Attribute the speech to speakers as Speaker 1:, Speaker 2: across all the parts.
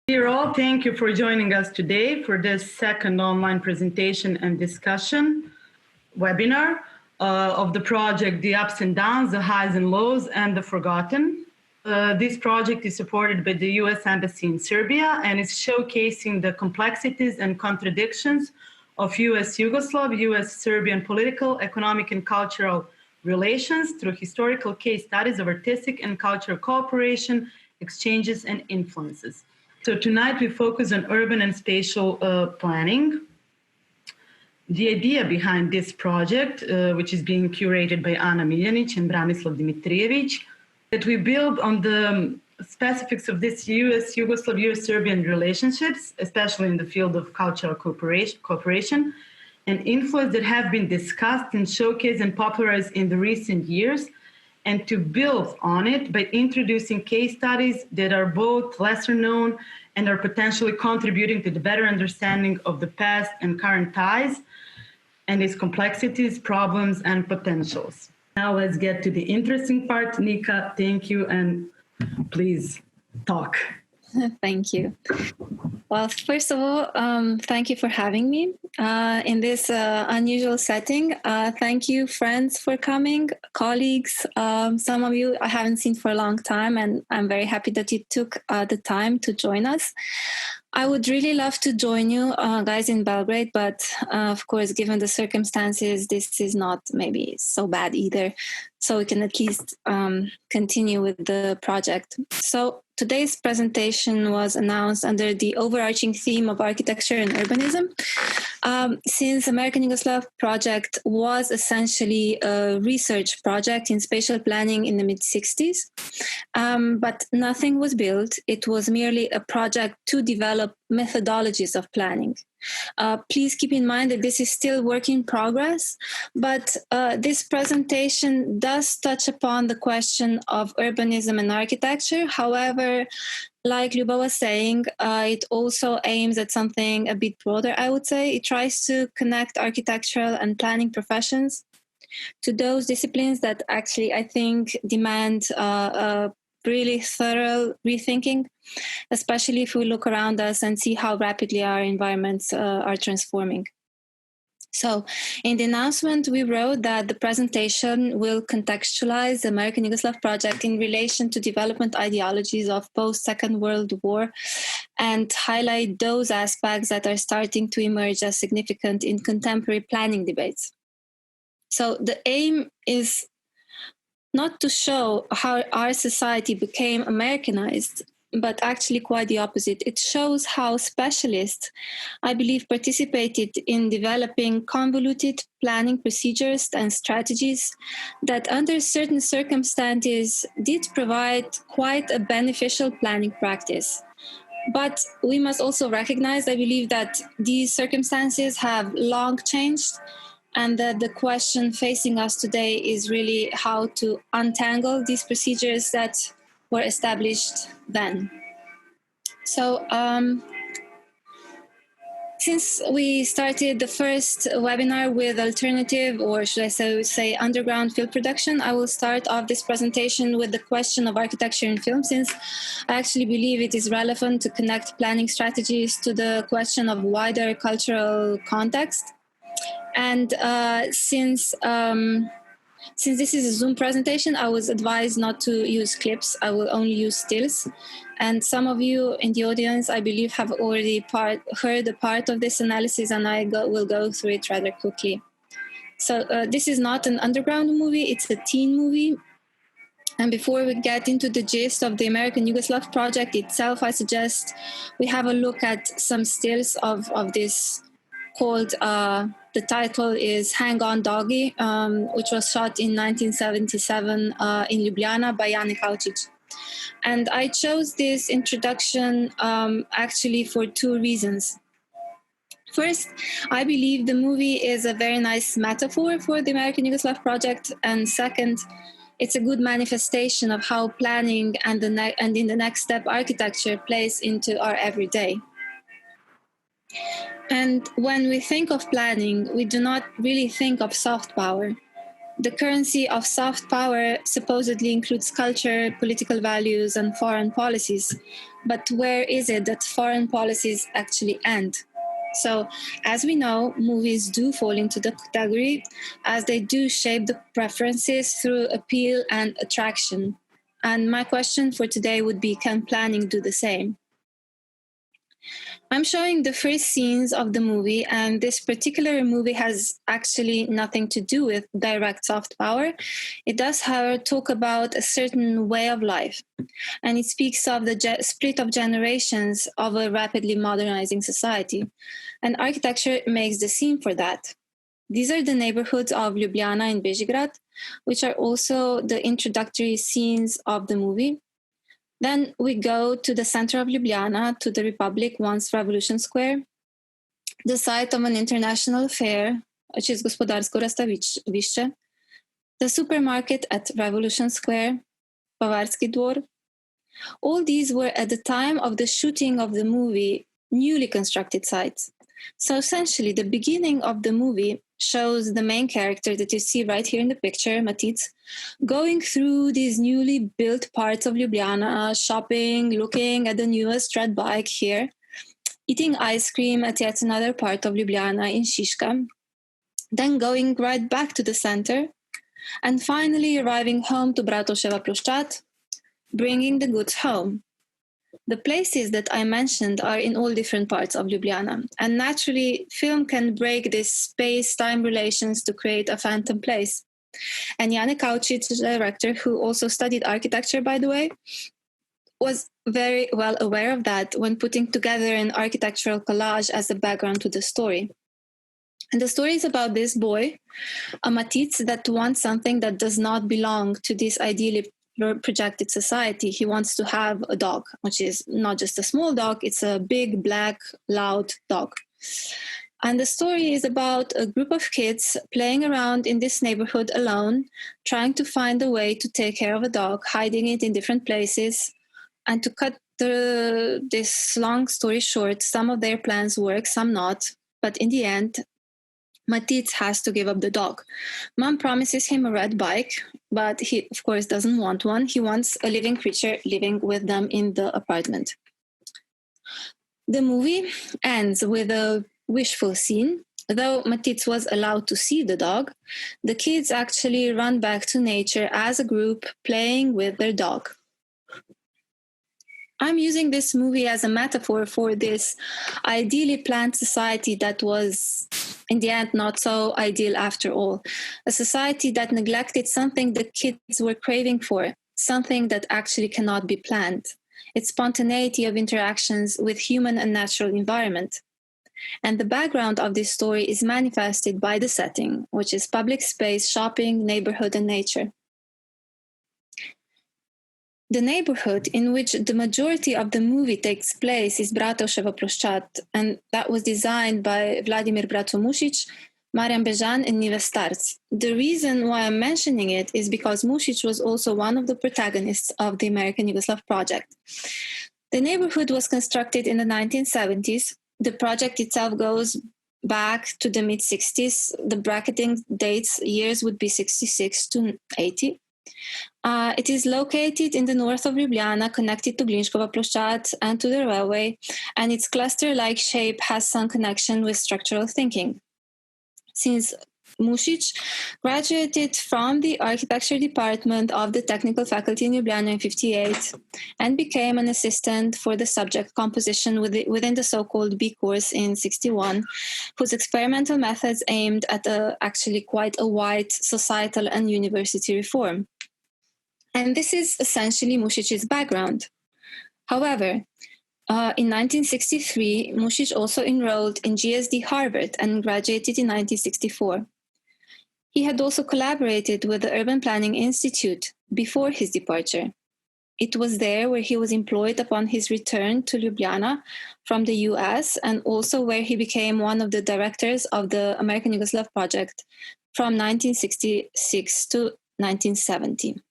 Speaker 1: Dear all, thank you for joining us today for this second online presentation and discussion webinar of the project, The Ups and Downs, the Highs and Lows, and the Forgotten. This project is supported by the U.S. Embassy in Serbia, and it's showcasing the complexities and contradictions of U.S. Serbian political, economic, and cultural relations through historical case studies of artistic and cultural cooperation, exchanges, and influences. So tonight we focus on urban and spatial planning. The idea behind this project, which is being curated by Ana Miljanić and Branislav Dimitrijević, that we build on the specifics of this U.S.-Serbian relationships, especially in the field of cultural cooperation and influence that have been discussed and showcased and popularized in the recent years, and to build on it by introducing case studies that are both lesser known and are potentially contributing to the better understanding of the past and current ties and its complexities, problems, and potentials. Now let's get to the interesting part. Nika, thank you, and please talk.
Speaker 2: Thank you. Well, first of all, thank you for having me in this unusual setting. Thank you, friends, for coming, colleagues. Some of you I haven't seen for a long time, and I'm very happy that you took the time to join us. I would really love to join you guys in Belgrade, but of course, given the circumstances, this is not maybe so bad either. So we can at least continue with the project. So today's presentation was announced under the overarching theme of architecture and urbanism. Since American Yugoslav project was essentially a research project in spatial planning in the mid-60s, but nothing was built. It was merely a project to develop methodologies of planning. Please keep in mind that this is still work in progress, but this presentation does touch upon the question of urbanism and architecture. However, like Ljuba was saying, it also aims at something a bit broader, I would say. It tries to connect architectural and planning professions to those disciplines that actually, I think, demand really thorough rethinking, especially if we look around us and see how rapidly our environments are transforming. So in the announcement, we wrote that the presentation will contextualize the American Yugoslav project in relation to development ideologies of post-Second World War and highlight those aspects that are starting to emerge as significant in contemporary planning debates. So the aim is not to show how our society became Americanized, but actually quite the opposite. It shows how specialists, I believe, participated in developing convoluted planning procedures and strategies that under certain circumstances did provide quite a beneficial planning practice. But we must also recognize, I believe, that these circumstances have long changed, and that the question facing us today is really how to untangle these procedures that were established then. So since we started the first webinar with alternative, or should I say underground film production, I will start off this presentation with the question of architecture in film, since I actually believe it is relevant to connect planning strategies to the question of wider cultural context. And since this is a Zoom presentation, I was advised not to use clips. I will only use stills. And some of you in the audience, I believe, have already heard a part of this analysis, and I will go through it rather quickly. So this is not an underground movie, it's a teen movie. And before we get into the gist of the American Yugoslav project itself, I suggest we have a look at some stills of this called, the title is Hang On Doggy, which was shot in 1977 in Ljubljana by Jane Kaučić. And I chose this introduction actually for two reasons. First, I believe the movie is a very nice metaphor for the American Yugoslav project. And second, it's a good manifestation of how planning and in the next step architecture plays into our everyday. And when we think of planning, we do not really think of soft power. The currency of soft power supposedly includes culture, political values, and foreign policies. but where is it that foreign policies actually end? So, as we know, movies do fall into the category as they do shape the preferences through appeal and attraction. And my question for today would be, can planning do the same? I'm showing the first scenes of the movie, and this particular movie has actually nothing to do with direct soft power. It does, however, talk about a certain way of life, and it speaks of the split of generations of a rapidly modernizing society. And architecture makes the scene for that. These are the neighborhoods of Ljubljana and Bežigrad, which are also the introductory scenes of the movie. Then we go to the center of Ljubljana, to the Republic, once Revolution Square, the site of an international fair, which is Gospodarsko razstavišče, the supermarket at Revolution Square, Bavarski dvor. All these were, at the time of the shooting of the movie, newly constructed sites. So essentially, the beginning of the movie shows the main character that you see right here in the picture, Matic, going through these newly built parts of Ljubljana, shopping, looking at the newest red bike here, eating ice cream at yet another part of Ljubljana in Šiška, then going right back to the center, and finally arriving home to Bratuševa ploščad, bringing the goods home. The places that I mentioned are in all different parts of Ljubljana, and naturally, film can break these space-time relations to create a phantom place. And Jane Kaučić, the director, who also studied architecture, by the way, was very well aware of that when putting together an architectural collage as a background to the story. And the story is about this boy, a Matic, that wants something that does not belong to this ideally projected society. He wants to have a dog, which is not just a small dog, it's a big, black, loud dog. And the story is about a group of kids playing around in this neighborhood alone, trying to find a way to take care of a dog, hiding it in different places. And to cut this long story short, some of their plans work, some not. But in the end, Matic has to give up the dog. Mom promises him a red bike, but he, of course, doesn't want one. He wants a living creature living with them in the apartment. The movie ends with a wishful scene. Though Matic was allowed to see the dog, the kids actually run back to nature as a group, playing with their dog. I'm using this movie as a metaphor for this ideally planned society that was, in the end, not so ideal after all. A society that neglected something the kids were craving for, something that actually cannot be planned. Its spontaneity of interactions with human and natural environment. And the background of this story is manifested by the setting, which is public space, shopping, neighborhood, and nature. The neighborhood in which the majority of the movie takes place is Bratuševa ploščad, and that was designed by Vladimir Braco-Mušić, Marian Bežan, and Nive Starc. The reason why I'm mentioning it is because Mušić was also one of the protagonists of the American Yugoslav project. The neighborhood was constructed in the 1970s. The project itself goes back to the mid-60s. The bracketing dates years would be 66 to 80. It is located in the north of Ljubljana, connected to Glinškova ploščad and to the railway, and its cluster-like shape has some connection with structural thinking. Since Mušić graduated from the architecture department of the technical faculty in Ljubljana in 1958 and became an assistant for the subject composition within the so-called B course in 1961, whose experimental methods aimed at actually quite a wide societal and university reform. And this is essentially Mušić's background. However, in 1963, Mušić also enrolled in GSD Harvard and graduated in 1964. He had also collaborated with the Urban Planning Institute before his departure. It was there where he was employed upon his return to Ljubljana from the US, and also where he became one of the directors of the American Yugoslav project from 1966 to 1970.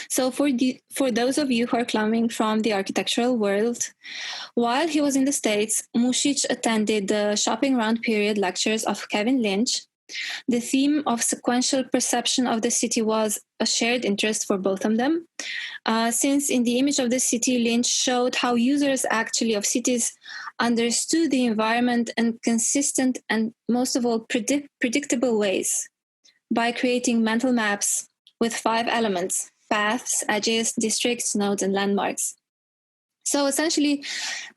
Speaker 2: So for those of you who are coming from the architectural world, while he was in the States, Mušić attended the shopping round period lectures of Kevin Lynch, The theme of sequential perception of the city was a shared interest for both of them, since in the image of the city, Lynch showed how users actually of cities understood the environment in consistent and most of all predictable ways by creating mental maps with 5 elements: paths, edges, districts, nodes, and landmarks. So essentially,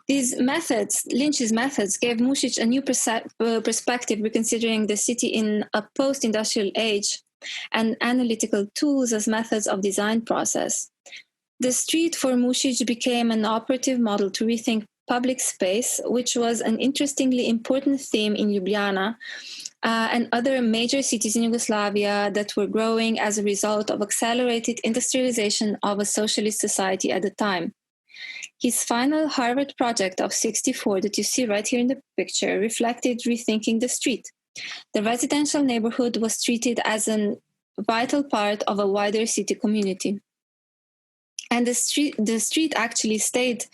Speaker 2: these methods, Lynch's methods, gave Mušić a new perspective, reconsidering the city in a post-industrial age and analytical tools as methods of design process. The street for Mušić became an operative model to rethink public space, which was an interestingly important theme in Ljubljana and other major cities in Yugoslavia that were growing as a result of accelerated industrialization of a socialist society at the time. His final Harvard project of 64 that you see right here in the picture reflected rethinking the street. The residential neighborhood was treated as a vital part of a wider city community. And the street actually stayed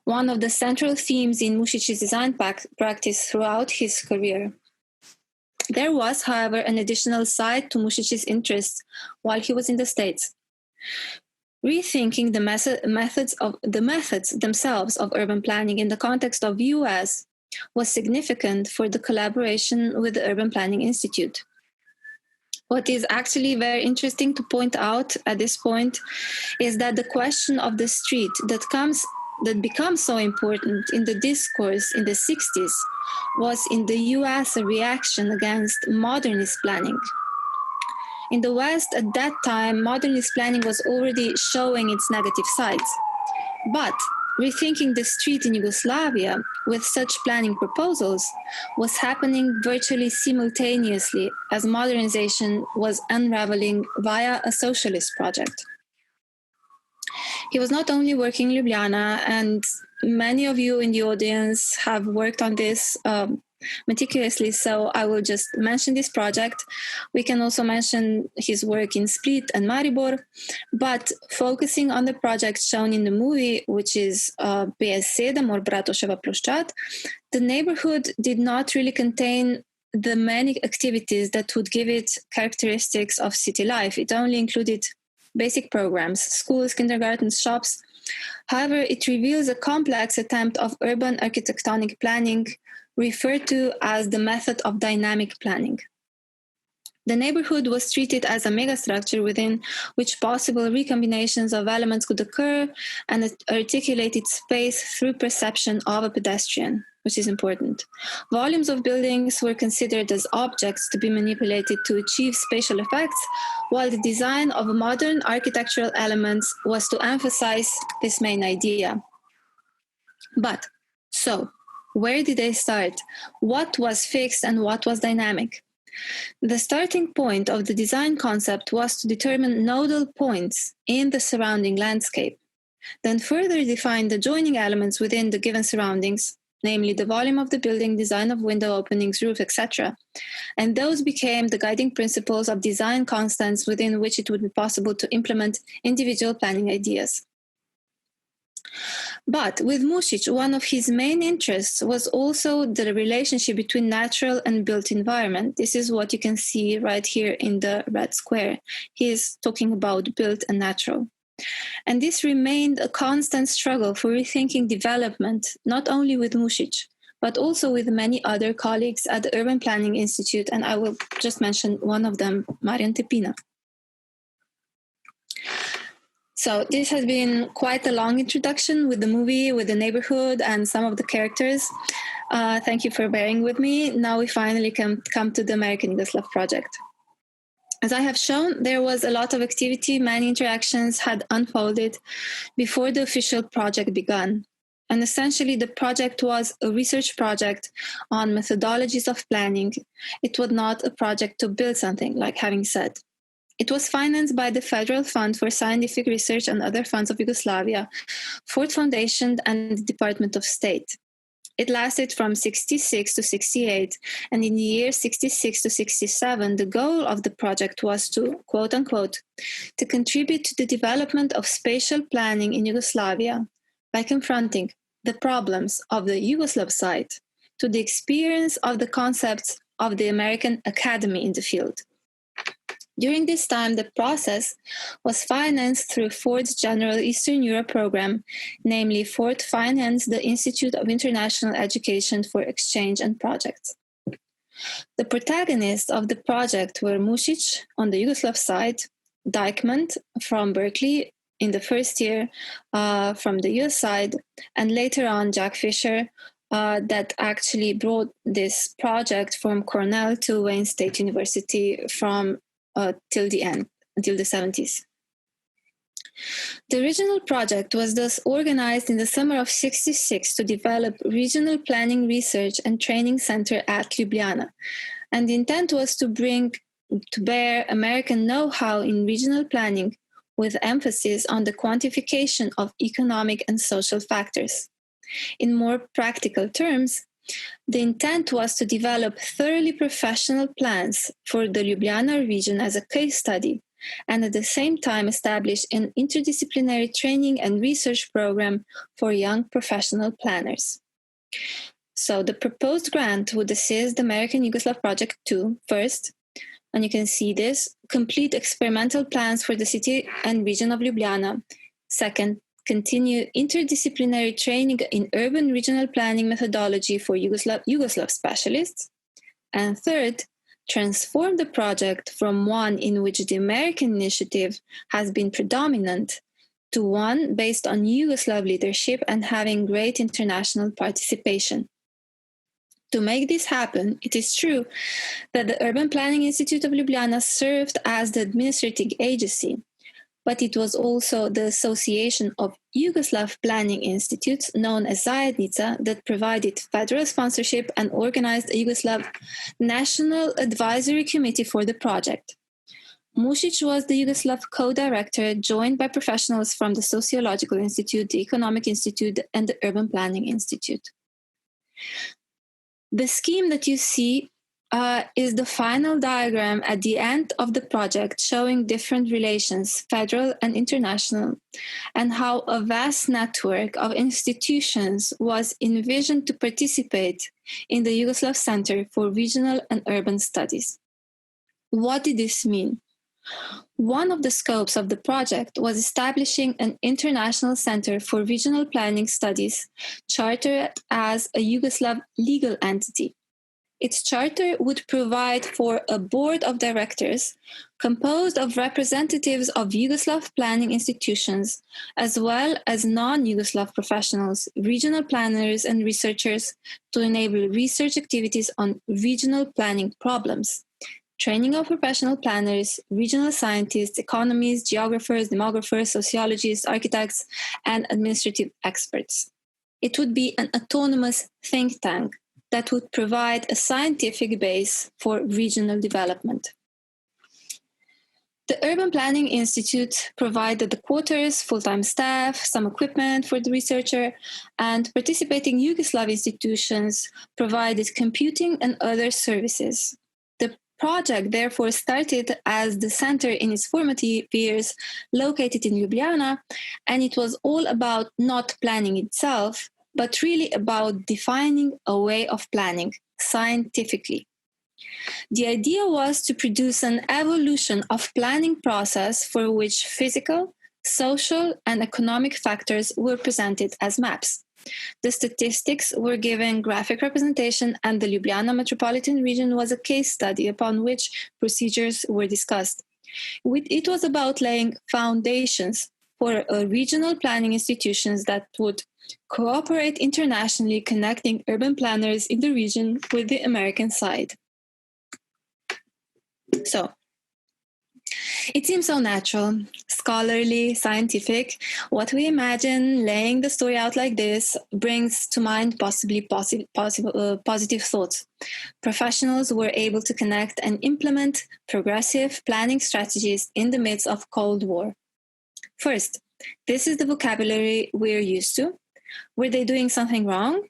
Speaker 2: one of the central themes in Mušić's design practice throughout his career. There was, however, an additional side to Mušić's interests while he was in the States. Rethinking the methods themselves of urban planning in the context of US was significant for the collaboration with the Urban Planning Institute. What is actually very interesting to point out at this point is that the question of the street that becomes so important in the discourse in the 60s was in the US a reaction against modernist planning. In the West, at that time, modernist planning was already showing its negative sides. But rethinking the street in Yugoslavia with such planning proposals was happening virtually simultaneously as modernization was unraveling via a socialist project. He was not only working in Ljubljana, and many of you in the audience have worked on this meticulously, so I will just mention this project. We can also mention his work in Split and Maribor, but focusing on the project shown in the movie, which is PS7 or Bratoševa Ploščad, the neighborhood did not really contain the many activities that would give it characteristics of city life. It only included basic programs, schools, kindergartens, shops. However, it reveals a complex attempt of urban architectonic planning referred to as the method of dynamic planning. The neighborhood was treated as a megastructure within which possible recombinations of elements could occur and articulated space through perception of a pedestrian, which is important. Volumes of buildings were considered as objects to be manipulated to achieve spatial effects, while the design of modern architectural elements was to emphasize this main idea. But, so, where did they start? What was fixed and what was dynamic? The starting point of the design concept was to determine nodal points in the surrounding landscape, then further define the joining elements within the given surroundings, namely the volume of the building, design of window openings, roof, etc. And those became the guiding principles of design constants within which it would be possible to implement individual planning ideas. But with Mušić, one of his main interests was also the relationship between natural and built environment. This is what you can see right here in the red square. He is talking about built and natural. And this remained a constant struggle for rethinking development, not only with Mušić, but also with many other colleagues at the Urban Planning Institute, and I will just mention one of them, Marian Tepina. So this has been quite a long introduction with the movie, with the neighborhood, and some of the characters. Thank you for bearing with me. Now we finally come to the American Yugoslav project. As I have shown, there was a lot of activity, many interactions had unfolded before the official project began. And essentially, the project was a research project on methodologies of planning. It was not a project to build something, like having said. It was financed by the Federal Fund for Scientific Research and other funds of Yugoslavia, Ford Foundation, and the Department of State. It lasted from 66 to 68, and in the years 66 to 67, the goal of the project was to, quote unquote, to contribute to the development of spatial planning in Yugoslavia by confronting the problems of the Yugoslav side to the experience of the concepts of the American Academy in the field. During this time, the process was financed through Ford's General Eastern Europe program, namely Ford financed the Institute of International Education for Exchange and Projects. The protagonists of the project were Mušić on the Yugoslav side, Dijkman from Berkeley in the first year from the US side, and later on Jack Fisher that actually brought this project from Cornell to Wayne State University from till the end, until the 70s. The original project was thus organized in the summer of '66 to develop regional planning research and training center at Ljubljana. And the intent was to bring to bear American know-how in regional planning with emphasis on the quantification of economic and social factors. In more practical terms, the intent was to develop thoroughly professional plans for the Ljubljana region as a case study, and at the same time establish an interdisciplinary training and research program for young professional planners. So the proposed grant would assist the American Yugoslav Project to, first, and you can see this, complete experimental plans for the city and region of Ljubljana. Second, continue interdisciplinary training in urban regional planning methodology for Yugoslav specialists. And third, transform the project from one in which the American initiative has been predominant to one based on Yugoslav leadership and having great international participation. To make this happen, it is true that the Urban Planning Institute of Ljubljana served as the administrative agency, but it was also the Association of Yugoslav Planning Institutes, known as Zajednica, that provided federal sponsorship and organized a Yugoslav National Advisory Committee for the project. Mušić was the Yugoslav co-director, joined by professionals from the Sociological Institute, the Economic Institute, and the Urban Planning Institute. The scheme that you see is the final diagram at the end of the project, showing different relations, federal and international, and how a vast network of institutions was envisioned to participate in the Yugoslav Center for Regional and Urban Studies. What did this mean? One of the scopes of the project was establishing an international center for regional planning studies, chartered as a Yugoslav legal entity. Its charter would provide for a board of directors composed of representatives of Yugoslav planning institutions, as well as non-Yugoslav professionals, regional planners, and researchers to enable research activities on regional planning problems, training of professional planners, regional scientists, economists, geographers, demographers, sociologists, architects, and administrative experts. It would be an autonomous think tank that would provide a scientific base for regional development. The Urban Planning Institute provided the quarters, full-time staff, some equipment for the researcher, and participating Yugoslav institutions provided computing and other services. The project therefore started as the center in its formative years located in Ljubljana, and it was all about not planning itself, but really about defining a way of planning scientifically. The idea was to produce an evolution of planning process for which physical, social, and economic factors were presented as maps. The statistics were given graphic representation, and the Ljubljana metropolitan region was a case study upon which procedures were discussed. It was about laying foundations for regional planning institutions that would cooperate internationally, connecting urban planners in the region with the American side. So, it seems so natural, scholarly, scientific. What we imagine laying the story out like this brings to mind possibly positive thoughts. Professionals were able to connect and implement progressive planning strategies in the midst of Cold War. First, this is the vocabulary we're used to. Were they doing something wrong?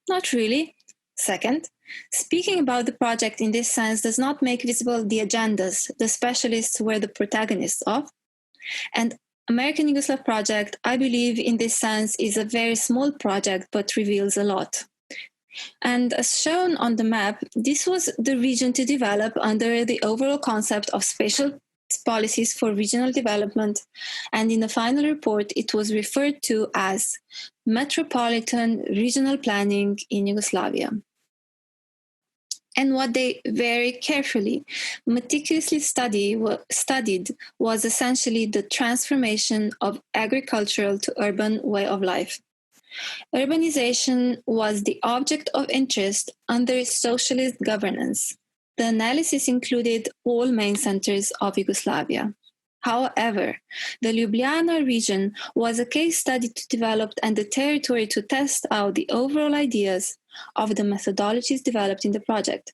Speaker 2: Not really. Second, speaking about the project in this sense does not make visible the agendas the specialists were the protagonists of. And American Yugoslav Project, I believe in this sense, is a very small project but reveals a lot. And as shown on the map, this was the region to develop under the overall concept of spatial policies for regional development. And in the final report, it was referred to as metropolitan regional planning in Yugoslavia. And what they very carefully, meticulously studied was essentially the transformation of agricultural to urban way of life. Urbanization was the object of interest under socialist governance. The analysis included all main centers of Yugoslavia. However, the Ljubljana region was a case study to develop and the territory to test out the overall ideas of the methodologies developed in the project.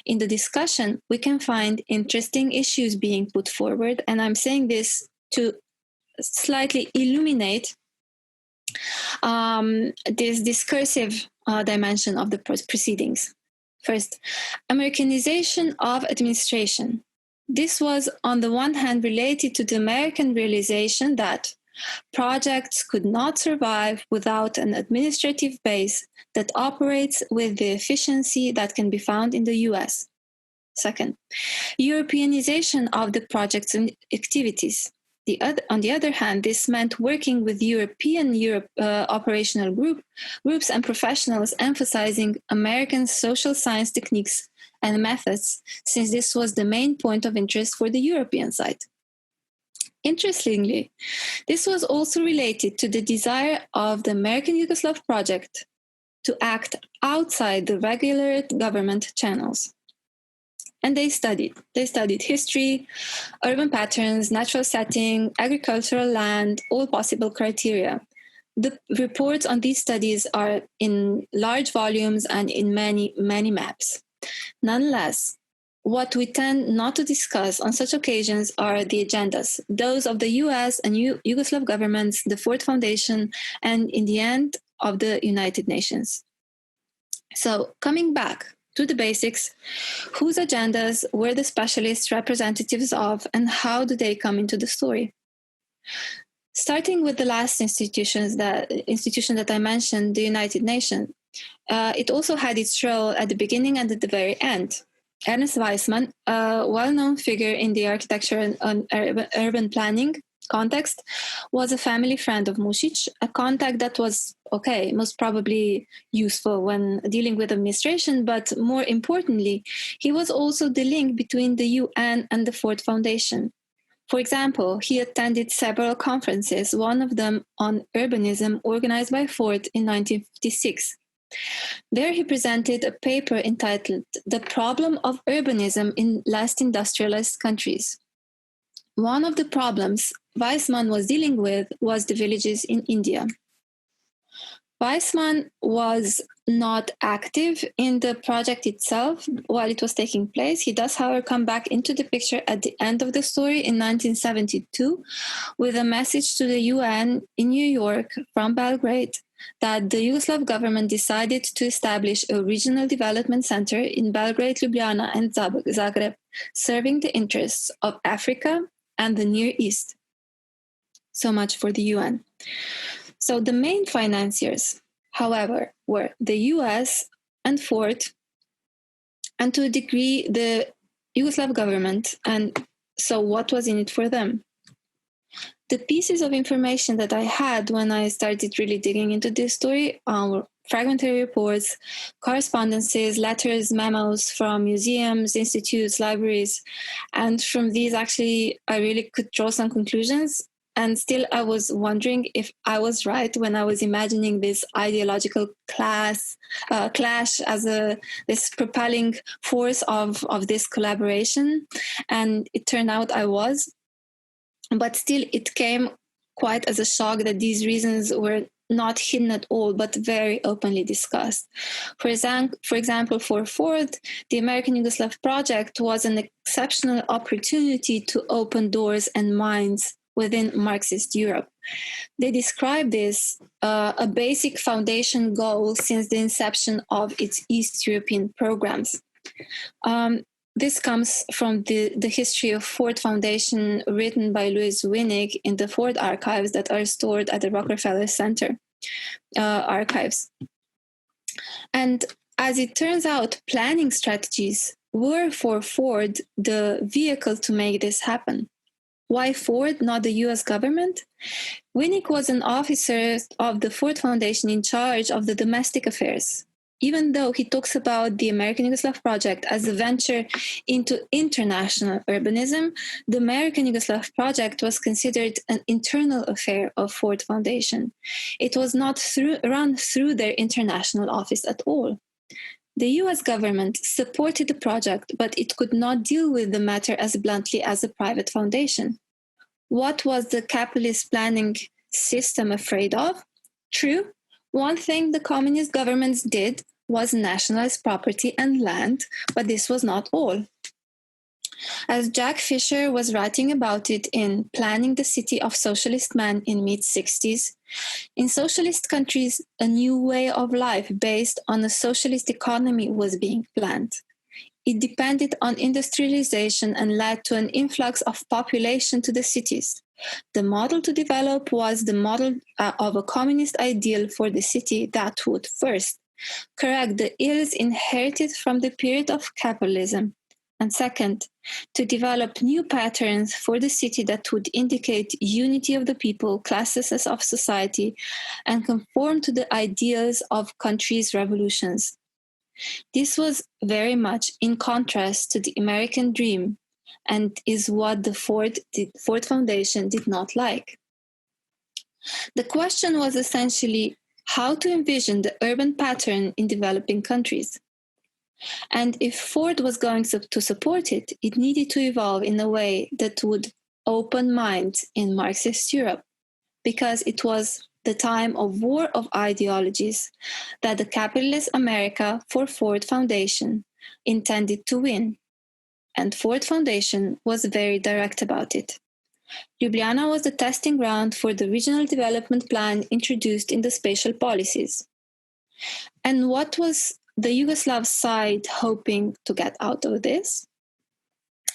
Speaker 2: In the discussion, we can find interesting issues being put forward, and I'm saying this to slightly illuminate this discursive dimension of the proceedings. First, Americanization of administration. This was, on the one hand, related to the American realization that projects could not survive without an administrative base that operates with the efficiency that can be found in the US. Second, Europeanization of the project's activities. On the other hand, this meant working with European operational groups and professionals emphasizing American social science techniques and methods, since this was the main point of interest for the European side. Interestingly, this was also related to the desire of the American Yugoslav project to act outside the regular government channels. And they studied history, urban patterns, natural setting, agricultural land, all possible criteria. The reports on these studies are in large volumes and in many, many maps. Nonetheless, what we tend not to discuss on such occasions are the agendas, those of the US and Yugoslav governments, the Ford Foundation, and in the end, of the United Nations. So, coming back to the basics, whose agendas were the specialists representatives of, and how do they come into the story? Starting with the last institution that I mentioned, the United Nations, it also had its role at the beginning and at the very end. Ernest Weissman, a well-known figure in the architecture and urban planning context, was a family friend of Mušić, a contact that was, most probably useful when dealing with administration, but more importantly, he was also the link between the UN and the Ford Foundation. For example, he attended several conferences, one of them on urbanism organized by Ford in 1956. There he presented a paper entitled The Problem of Urbanism in Less Industrialized Countries. One of the problems Weissman was dealing with was the villages in India. Weissman was not active in the project itself while it was taking place. He does, however, come back into the picture at the end of the story in 1972 with a message to the UN in New York from Belgrade that the Yugoslav government decided to establish a regional development center in Belgrade, Ljubljana, and Zagreb, serving the interests of Africa and the Near East. So much for the UN. So the main financiers, however, were the US and Ford, and to a degree the Yugoslav government. And so what was in it for them? The pieces of information that I had when I started really digging into this story were fragmentary reports, correspondences, letters, memos from museums, institutes, libraries. And from these, actually, I really could draw some conclusions. And still, I was wondering if I was right when I was imagining this ideological clash as this propelling force of this collaboration. And it turned out I was. But still, it came quite as a shock that these reasons were not hidden at all, but very openly discussed. For example, for Ford, the American Yugoslav project was an exceptional opportunity to open doors and minds within Marxist Europe. They describe this a basic foundation goal since the inception of its East European programs. This comes from the history of Ford Foundation written by Louis Winnig in the Ford archives that are stored at the Rockefeller Center archives. And as it turns out, planning strategies were for Ford the vehicle to make this happen. Why Ford, not the US government? Winnick was an officer of the Ford Foundation in charge of the domestic affairs. Even though he talks about the American Yugoslav project as a venture into international urbanism, the American Yugoslav project was considered an internal affair of Ford Foundation. It was not run through their international office at all. The US government supported the project, but it could not deal with the matter as bluntly as a private foundation. What was the capitalist planning system afraid of? True, one thing the communist governments did was nationalize property and land, but this was not all. As Jack Fisher was writing about it in Planning the City of Socialist Man in mid-60s, in socialist countries, a new way of life based on a socialist economy was being planned. It depended on industrialization and led to an influx of population to the cities. The model to develop was the model of a communist ideal for the city that would first correct the ills inherited from the period of capitalism, and second, to develop new patterns for the city that would indicate unity of the people, classes of society, and conform to the ideals of countries' revolutions. This was very much in contrast to the American dream and is what the Ford Foundation did not like. The question was essentially how to envision the urban pattern in developing countries. And if Ford was going to support it, it needed to evolve in a way that would open minds in Marxist Europe, because it was the time of war of ideologies that the capitalist America for Ford Foundation intended to win. And Ford Foundation was very direct about it. Ljubljana was the testing ground for the regional development plan introduced in the spatial policies. And what was the Yugoslav side hoping to get out of this?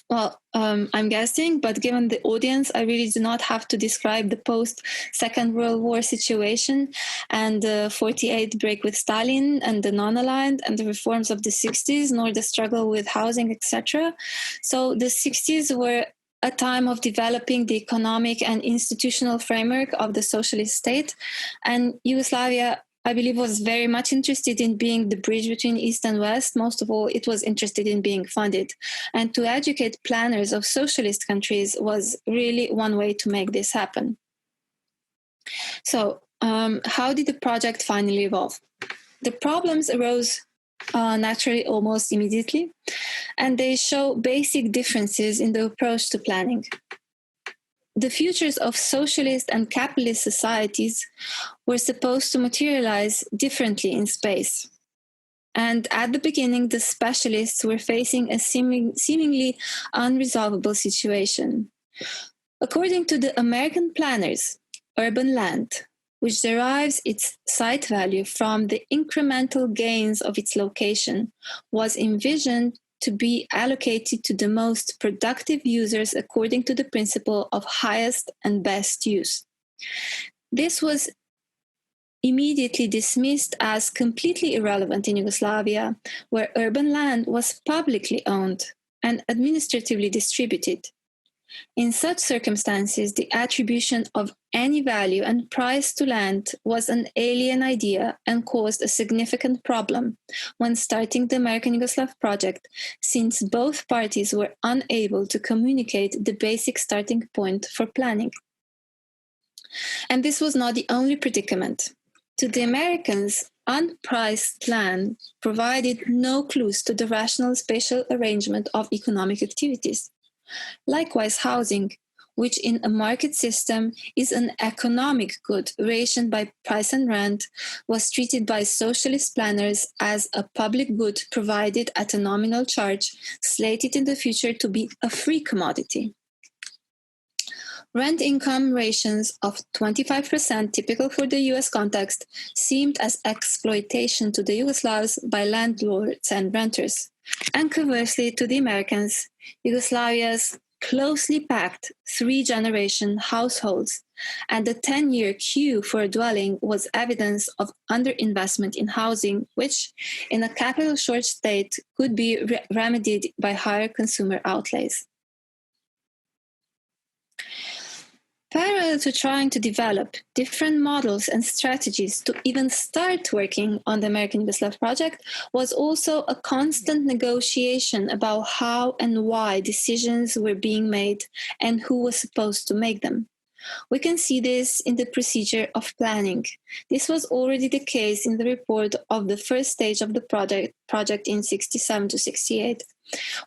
Speaker 2: Well, I'm guessing, but given the audience, I really do not have to describe the post-Second World War situation and the 48 break with Stalin and the non-aligned and the reforms of the 60s, nor the struggle with housing, etc. So the 60s were a time of developing the economic and institutional framework of the socialist state, and Yugoslavia, I believe, was very much interested in being the bridge between East and West. Most of all, it was interested in being funded. And to educate planners of socialist countries was really one way to make this happen. So, how did the project finally evolve? The problems arose naturally almost immediately, and they show basic differences in the approach to planning. The futures of socialist and capitalist societies were supposed to materialize differently in space. And at the beginning, the specialists were facing a seemingly unresolvable situation. According to the American planners, urban land, which derives its site value from the incremental gains of its location, was envisioned to be allocated to the most productive users according to the principle of highest and best use. This was immediately dismissed as completely irrelevant in Yugoslavia, where urban land was publicly owned and administratively distributed. In such circumstances, the attribution of any value and price to land was an alien idea and caused a significant problem when starting the American Yugoslav project, since both parties were unable to communicate the basic starting point for planning. And this was not the only predicament. To the Americans, unpriced land provided no clues to the rational spatial arrangement of economic activities. Likewise, housing, which in a market system is an economic good rationed by price and rent, was treated by socialist planners as a public good provided at a nominal charge, slated in the future to be a free commodity. Rent-income ratios of 25%, typical for the US context, seemed as exploitation to the Yugoslavs by landlords and renters. And conversely, to the Americans, Yugoslavia's closely packed 3-generation households, and the 10-year queue for a dwelling was evidence of underinvestment in housing, which, in a capital short state, could be remedied by higher consumer outlays. Parallel to trying to develop different models and strategies to even start working on the American Yugoslav project was also a constant negotiation about how and why decisions were being made and who was supposed to make them. We can see this in the procedure of planning. This was already the case in the report of the first stage of the project in 67 to 68,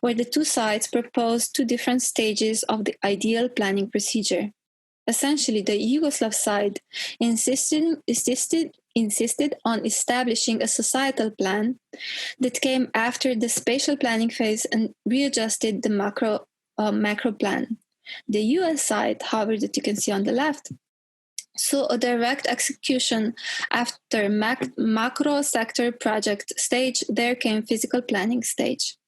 Speaker 2: where the two sides proposed two different stages of the ideal planning procedure. Essentially, the Yugoslav side insisted on establishing a societal plan that came after the spatial planning phase and readjusted the macro plan. The US side, however, that you can see on the left, saw a direct execution after macro sector project stage. There came physical planning stage.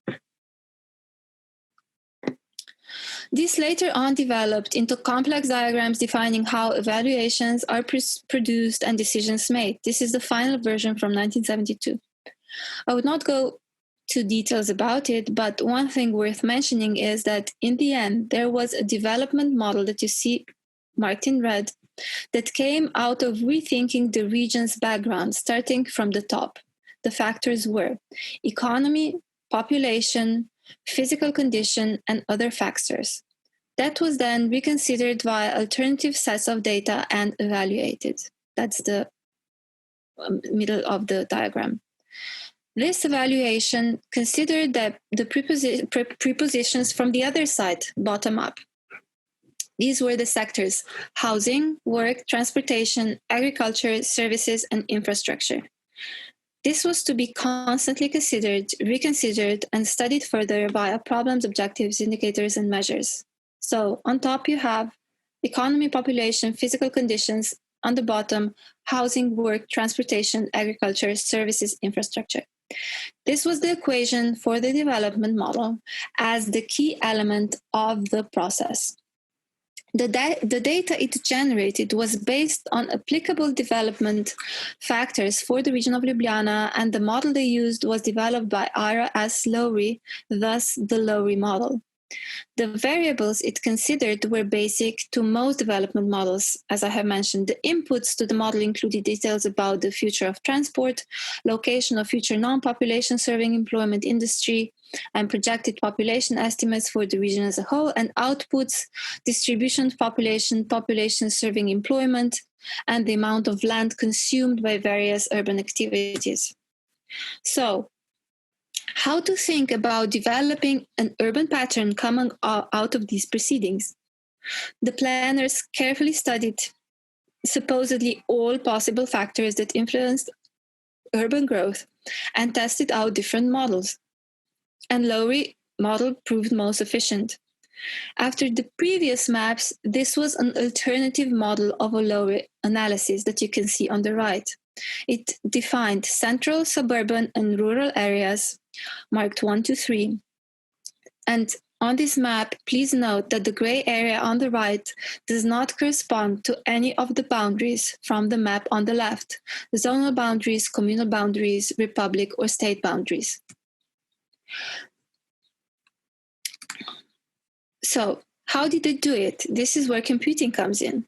Speaker 2: This later on developed into complex diagrams defining how evaluations are produced and decisions made. This is the final version from 1972. I would not go to details about it, but one thing worth mentioning is that in the end, there was a development model that you see marked in red that came out of rethinking the region's background, starting from the top. The factors were economy, population, physical condition, and other factors. That was then reconsidered via alternative sets of data and evaluated. That's the middle of the diagram. This evaluation considered the prepositions from the other side, bottom up. These were the sectors: housing, work, transportation, agriculture, services, and infrastructure. This was to be constantly considered, reconsidered, and studied further via problems, objectives, indicators, and measures. So on top you have economy, population, physical conditions. On the bottom, housing, work, transportation, agriculture, services, infrastructure. This was the equation for the development model as the key element of the process. The data it generated was based on applicable development factors for the region of Ljubljana, and the model they used was developed by Ira S. Lowry, thus the Lowry model. The variables it considered were basic to most development models. As I have mentioned, the inputs to the model included details about the future of transport, location of future non-population serving employment industry, and projected population estimates for the region as a whole, and outputs, distribution of population serving employment, and the amount of land consumed by various urban activities. So, how to think about developing an urban pattern coming out of these proceedings? The planners carefully studied supposedly all possible factors that influenced urban growth and tested out different models. And Lowry model proved most efficient. After the previous maps, this was an alternative model of a Lowry analysis that you can see on the right. It defined central, suburban, and rural areas, marked 1 to 3. And on this map, please note that the gray area on the right does not correspond to any of the boundaries from the map on the left: zonal boundaries, communal boundaries, republic, or state boundaries. So, how did they do it? This is where computing comes in.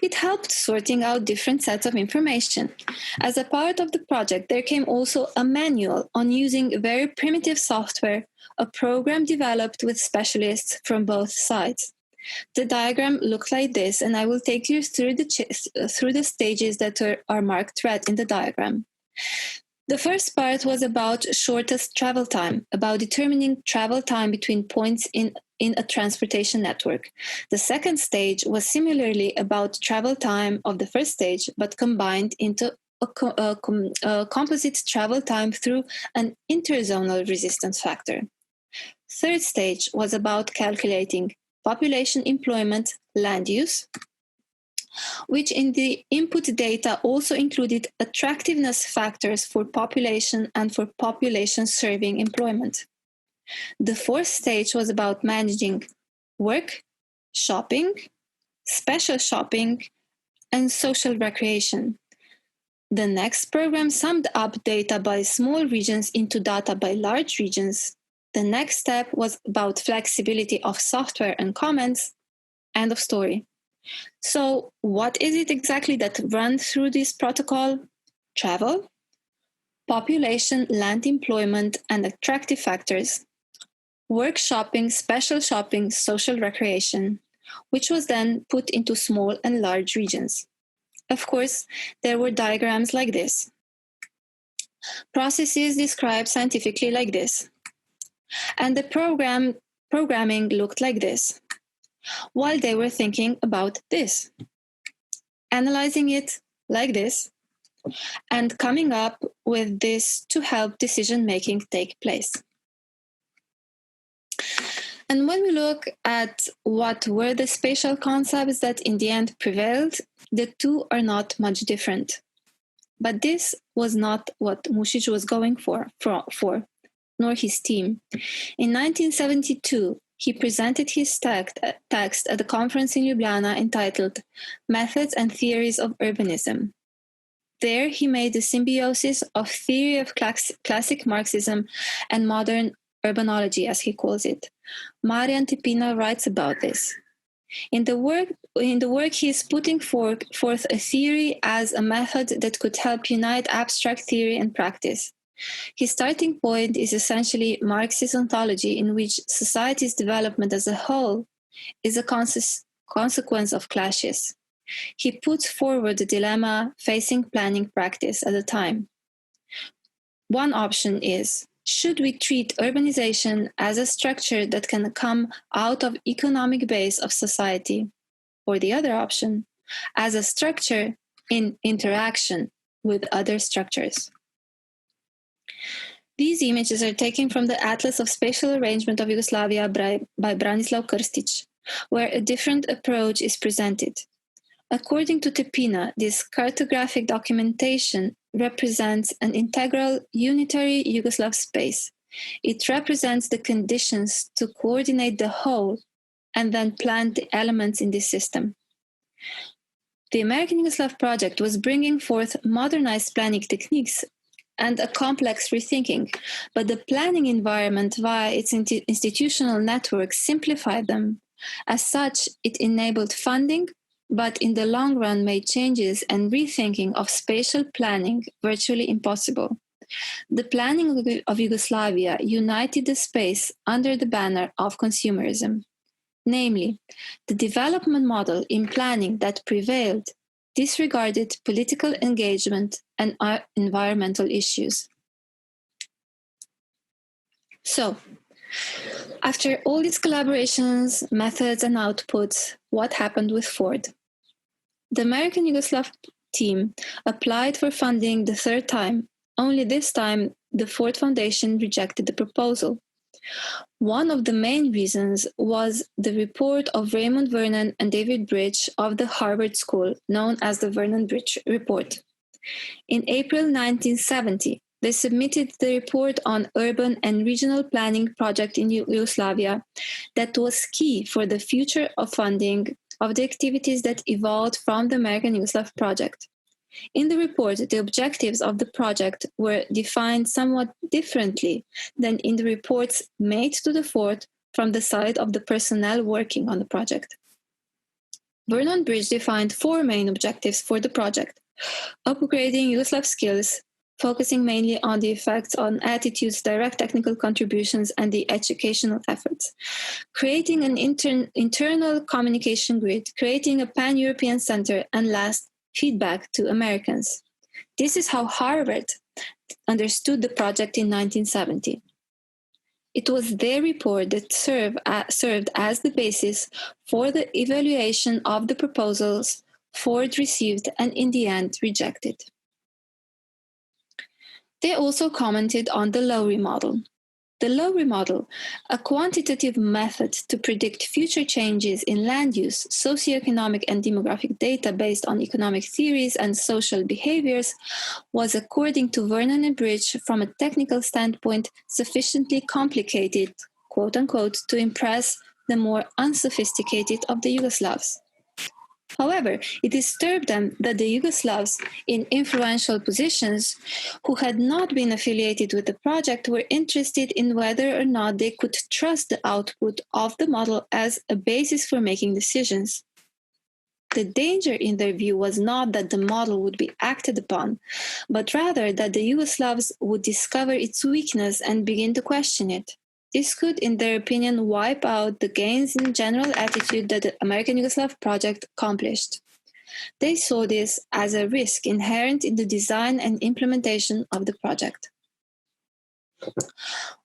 Speaker 2: It helped sorting out different sets of information. As a part of the project, there came also a manual on using very primitive software, a program developed with specialists from both sides. The diagram looked like this, and I will take you through the stages that are marked red in the diagram. The first part was about shortest travel time, about determining travel time between points in a transportation network. The second stage was similarly about travel time of the first stage, but combined into a composite travel time through an interzonal resistance factor. Third stage was about calculating population, employment, land use, which in the input data also included attractiveness factors for population and for population serving employment. The fourth stage was about managing work, shopping, special shopping, and social recreation. The next program summed up data by small regions into data by large regions. The next step was about flexibility of software and comments. End of story. So what is it exactly that runs through this protocol? Travel, population, land employment, and attractive factors. Work, shopping, special shopping, social recreation, which was then put into small and large regions. Of course, there were diagrams like this. Processes described scientifically like this. And the programming looked like this, while they were thinking about this, analyzing it like this, and coming up with this to help decision-making take place. And when we look at what were the spatial concepts that in the end prevailed, the two are not much different. But this was not what Mušić was going for, nor his team. In 1972, he presented his text at a conference in Ljubljana entitled Methods and Theories of Urbanism. There he made the symbiosis of theory of classic Marxism and modern urbanology, as he calls it. Marian Tipina writes about this. In the work, he is putting forth a theory as a method that could help unite abstract theory and practice. His starting point is essentially Marxist ontology, in which society's development as a whole is a consequence of clashes. He puts forward the dilemma facing planning practice at the time. One option is, should we treat urbanization as a structure that can come out of economic base of society? Or the other option, as a structure in interaction with other structures. These images are taken from the Atlas of Spatial Arrangement of Yugoslavia by Branislav Krstić, where a different approach is presented. According to Tipina, this cartographic documentation represents an integral, unitary Yugoslav space. It represents the conditions to coordinate the whole and then plan the elements in this system. The American Yugoslav project was bringing forth modernized planning techniques and a complex rethinking, but the planning environment via its institutional network simplified them. As such, it enabled funding, but in the long run made changes and rethinking of spatial planning virtually impossible. The planning of Yugoslavia united the space under the banner of consumerism. Namely, the development model in planning that prevailed disregarded political engagement and environmental issues. So, after all these collaborations, methods, and outputs, what happened with Ford? The American Yugoslav team applied for funding the third time. Only this time, the Ford Foundation rejected the proposal. One of the main reasons was the report of Raymond Vernon and David Bridge of the Harvard School, known as the Vernon-Bridge Report. In April 1970, they submitted the report on urban and regional planning project in Yugoslavia that was key for the future of funding of the activities that evolved from the American Yugoslav project. In the report, the objectives of the project were defined somewhat differently than in the reports made to the Ford from the side of the personnel working on the project. Vernon Bridge defined 4 main objectives for the project: upgrading Yugoslav skills, focusing mainly on the effects on attitudes, direct technical contributions, and the educational efforts; creating an internal communication grid, creating a pan-European center, and last, feedback to Americans. This is how Harvard understood the project in 1970. It was their report that served as the basis for the evaluation of the proposals Ford received and in the end rejected. They also commented on the Lowry model. The Lowry model, a quantitative method to predict future changes in land use, socioeconomic and demographic data based on economic theories and social behaviors, was, according to Vernon and Bridge, from a technical standpoint, sufficiently complicated, quote unquote, to impress the more unsophisticated of the Yugoslavs. However, it disturbed them that the Yugoslavs in influential positions who had not been affiliated with the project were interested in whether or not they could trust the output of the model as a basis for making decisions. The danger in their view was not that the model would be acted upon, but rather that the Yugoslavs would discover its weakness and begin to question it. This could, in their opinion, wipe out the gains in general attitude that the American Yugoslav project accomplished. They saw this as a risk inherent in the design and implementation of the project.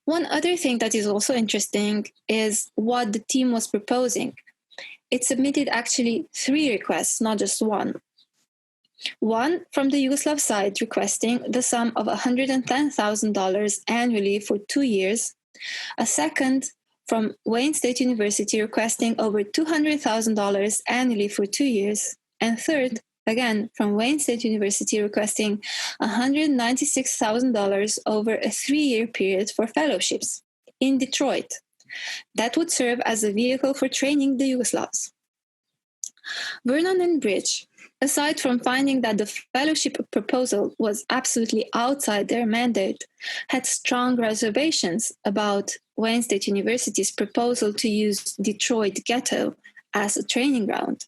Speaker 2: One other thing that is also interesting is what the team was proposing. It submitted actually 3 requests, not just one. One from the Yugoslav side requesting the sum of $110,000 annually for 2 years. A second from Wayne State University requesting over $200,000 annually for 2 years. And third, again, from Wayne State University requesting $196,000 over a 3-year period for fellowships in Detroit. That would serve as a vehicle for training the Yugoslavs. Vernon and Bridge, aside from finding that the fellowship proposal was absolutely outside their mandate, had strong reservations about Wayne State University's proposal to use Detroit ghetto as a training ground.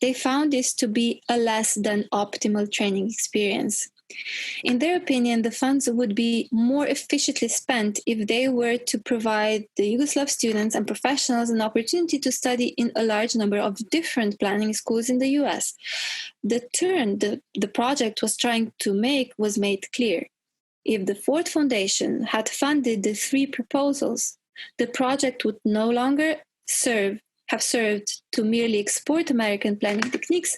Speaker 2: They found this to be a less than optimal training experience. In their opinion, the funds would be more efficiently spent if they were to provide the Yugoslav students and professionals an opportunity to study in a large number of different planning schools in the US. The turn the project was trying to make was made clear. If the Ford Foundation had funded the 3 proposals, the project would no longer have served to merely export American planning techniques.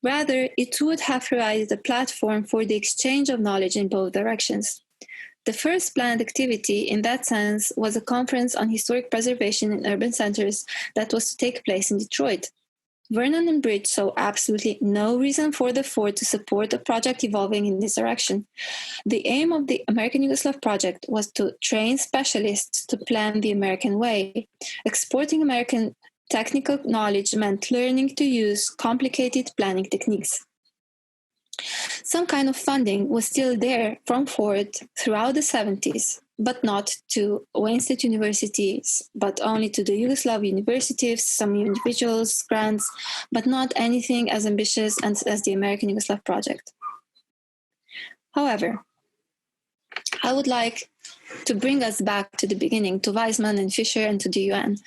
Speaker 2: Rather, it would have provided a platform for the exchange of knowledge in both directions. The first planned activity in that sense was a conference on historic preservation in urban centers that was to take place in Detroit. Vernon and Bridge saw absolutely no reason for the Ford to support a project evolving in this direction. The aim of the American Yugoslav project was to train specialists to plan the American way. Exporting American technical knowledge meant learning to use complicated planning techniques. Some kind of funding was still there from Ford throughout the 70s, but not to Wayne State universities, but only to the Yugoslav universities, some individuals, grants, but not anything as ambitious as the American Yugoslav project. However, I would like to bring us back to the beginning, to Weissman and Fisher and to the UN.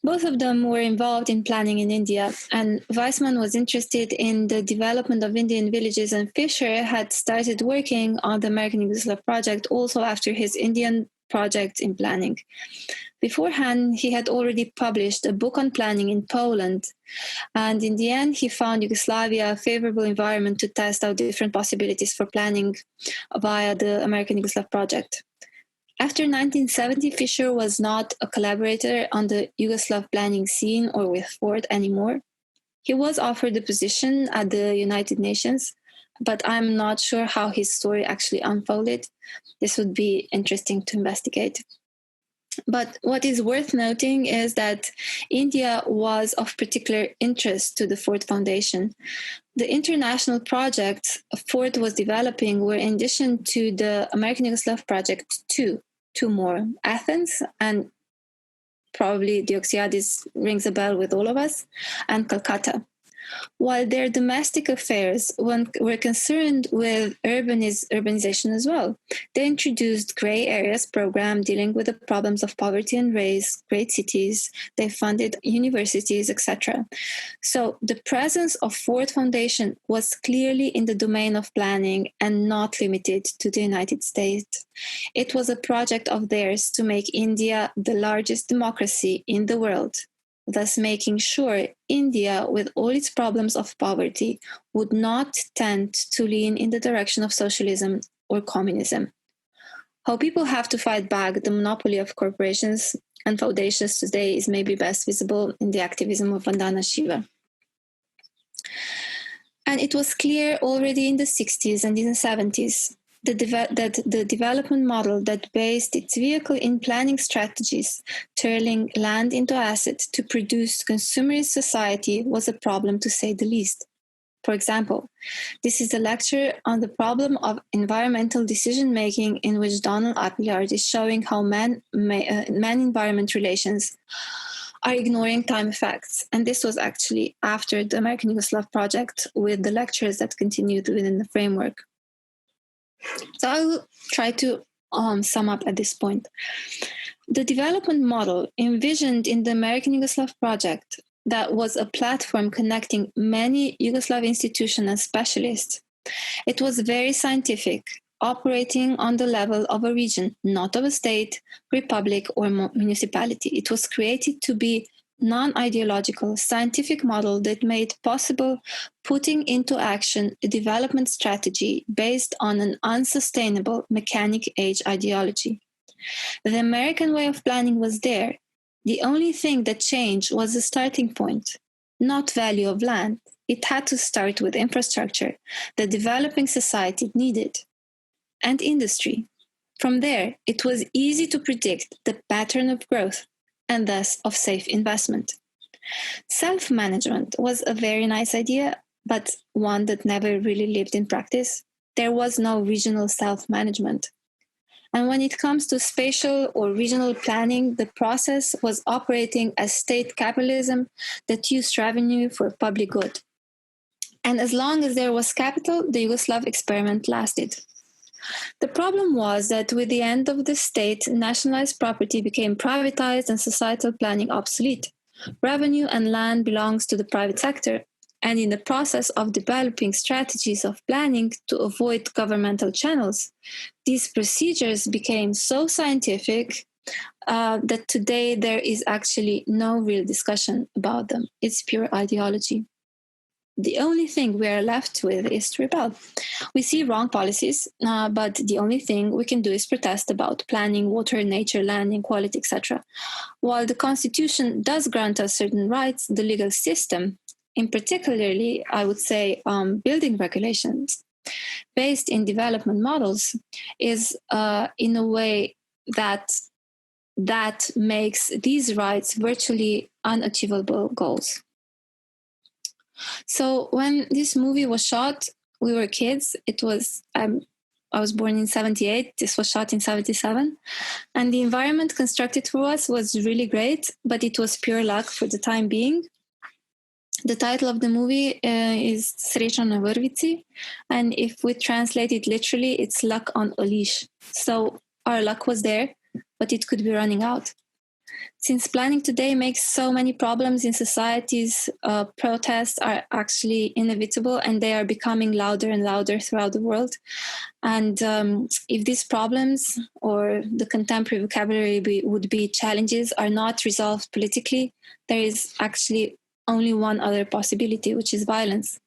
Speaker 2: Both of them were involved in planning in India, and Weissman was interested in the development of Indian villages, and Fisher had started working on the American Yugoslav project also after his Indian project in planning. Beforehand, he had already published a book on planning in Poland, and in the end, he found Yugoslavia a favorable environment to test out different possibilities for planning via the American Yugoslav project. After 1970, Fisher was not a collaborator on the Yugoslav planning scene or with Ford anymore. He was offered a position at the United Nations, but I'm not sure how his story actually unfolded. This would be interesting to investigate. But what is worth noting is that India was of particular interest to the Ford Foundation. The international projects Ford was developing were, in addition to the American Yugoslav project, two more: Athens, and probably Dioxiadis rings a bell with all of us, and Calcutta. While their domestic affairs were concerned with urbanization as well. They introduced Gray Areas program dealing with the problems of poverty and race, great cities. They funded universities, etc. So the presence of Ford Foundation was clearly in the domain of planning and not limited to the United States. It was a project of theirs to make India the largest democracy in the world, thus making sure India, with all its problems of poverty, would not tend to lean in the direction of socialism or communism. How people have to fight back the monopoly of corporations and foundations today is maybe best visible in the activism of Vandana Shiva. And it was clear already in the 60s and in the 70s that the development model that based its vehicle in planning strategies, turning land into asset to produce consumerist society was a problem, to say the least. For example, this is a lecture on the problem of environmental decision-making in which Donald Appleyard is showing how man-environment relations are ignoring time effects. And this was actually after the American Yugoslav project with the lectures that continued within the framework. So I will try to sum up at this point. The development model envisioned in the American Yugoslav project that was a platform connecting many Yugoslav institutions and specialists. It was very scientific, operating on the level of a region, not of a state, republic, or municipality. It was created to be non-ideological, scientific model that made possible putting into action a development strategy based on an unsustainable mechanic age ideology. The American way of planning was there. The only thing that changed was the starting point, not value of land. It had to start with infrastructure the developing society needed, and industry. From there, it was easy to predict the pattern of growth and thus of safe investment. Self-management was a very nice idea, but one that never really lived in practice. There was no regional self-management. And when it comes to spatial or regional planning, the process was operating as state capitalism that used revenue for public good. And as long as there was capital, the Yugoslav experiment lasted. The problem was that with the end of the state, nationalized property became privatized and societal planning obsolete. Revenue and land belongs to the private sector, and in the process of developing strategies of planning to avoid governmental channels, these procedures became so scientific that today there is actually no real discussion about them. It's pure ideology. The only thing we are left with is to rebel. We see wrong policies, but the only thing we can do is protest about planning, water, nature, land, inequality, etc. While the Constitution does grant us certain rights, the legal system, in particularly, I would say, building regulations, based in development models, is in a way that makes these rights virtually unachievable goals. So when this movie was shot, we were kids. It was, I was born in 78. This was shot in 77. And the environment constructed for us was really great, but it was pure luck for the time being. The title of the movie is Sreća na vrvici. And if we translate it literally, it's luck on a leash. So our luck was there, but it could be running out. Since planning today makes so many problems in societies, protests are actually inevitable and they are becoming louder and louder throughout the world. And if these problems or the contemporary vocabulary would be challenges are not resolved politically, there is actually only one other possibility, which is violence.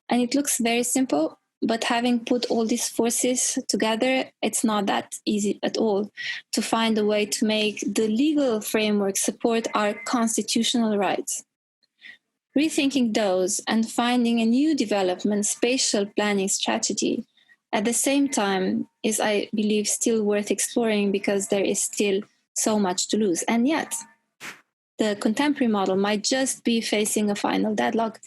Speaker 2: And it looks very simple, but having put all these forces together, it's not that easy at all to find a way to make the legal framework support our constitutional rights. Rethinking those and finding a new development spatial planning strategy at the same time is, I believe, still worth exploring because there is still so much to lose. And yet, the contemporary model might just be facing a final deadlock.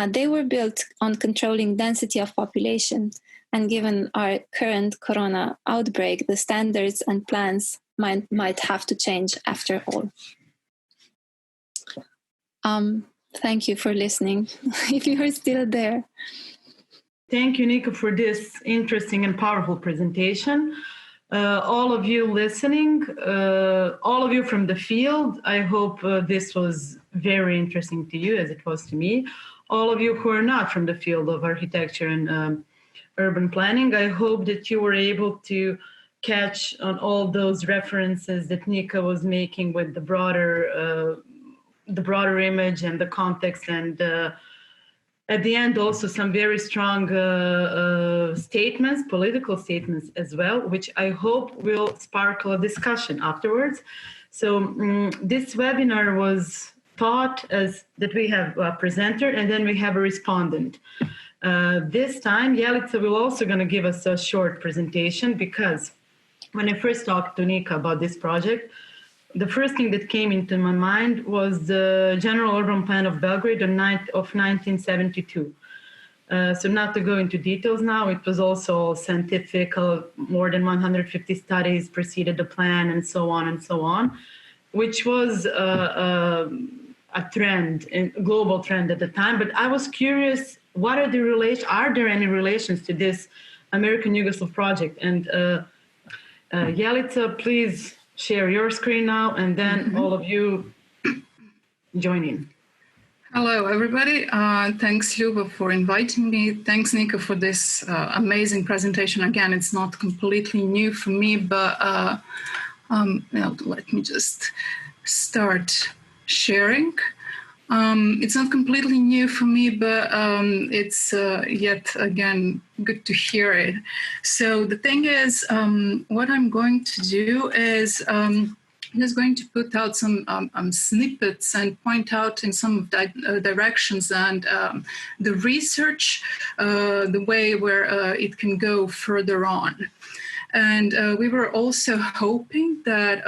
Speaker 2: They were built on controlling density of population, and given our current corona outbreak, the standards and plans might have to change after all. Thank you for listening, if you are still there.
Speaker 1: Thank you, Nika, for this interesting and powerful presentation. All of you listening, all of you from the field, I hope this was very interesting to you as it was to me. All of you who are not from the field of architecture and urban planning, I hope that you were able to catch on all those references that Nika was making with the broader image and the context, and at the end, also some very strong statements, political statements as well, which I hope will sparkle a discussion afterwards. So this webinar was thought as that we have a presenter and then we have a respondent. This time, Jelica will also going to give us a short presentation, because when I first talked to Nika about this project, the first thing that came into my mind was the General Urban Plan of Belgrade of 1972. So not to go into details now, it was also scientific, more than 150 studies preceded the plan, and so on, which was a trend, a global trend at the time. But I was curious, what are the relations? Are there any relations to this American Yugoslav project? And Jelica, please share your screen now, and then all of you join in.
Speaker 3: Hello, everybody. Thanks, Ljuba, for inviting me. Thanks, Nika, for this amazing presentation. Again, it's not completely new for me, but let me just start sharing. It's not completely new for me, but it's yet again good to hear it. So the thing is, what I'm going to do is I'm just going to put out some snippets and point out in some directions and the research, the way where it can go further on. And we were also hoping that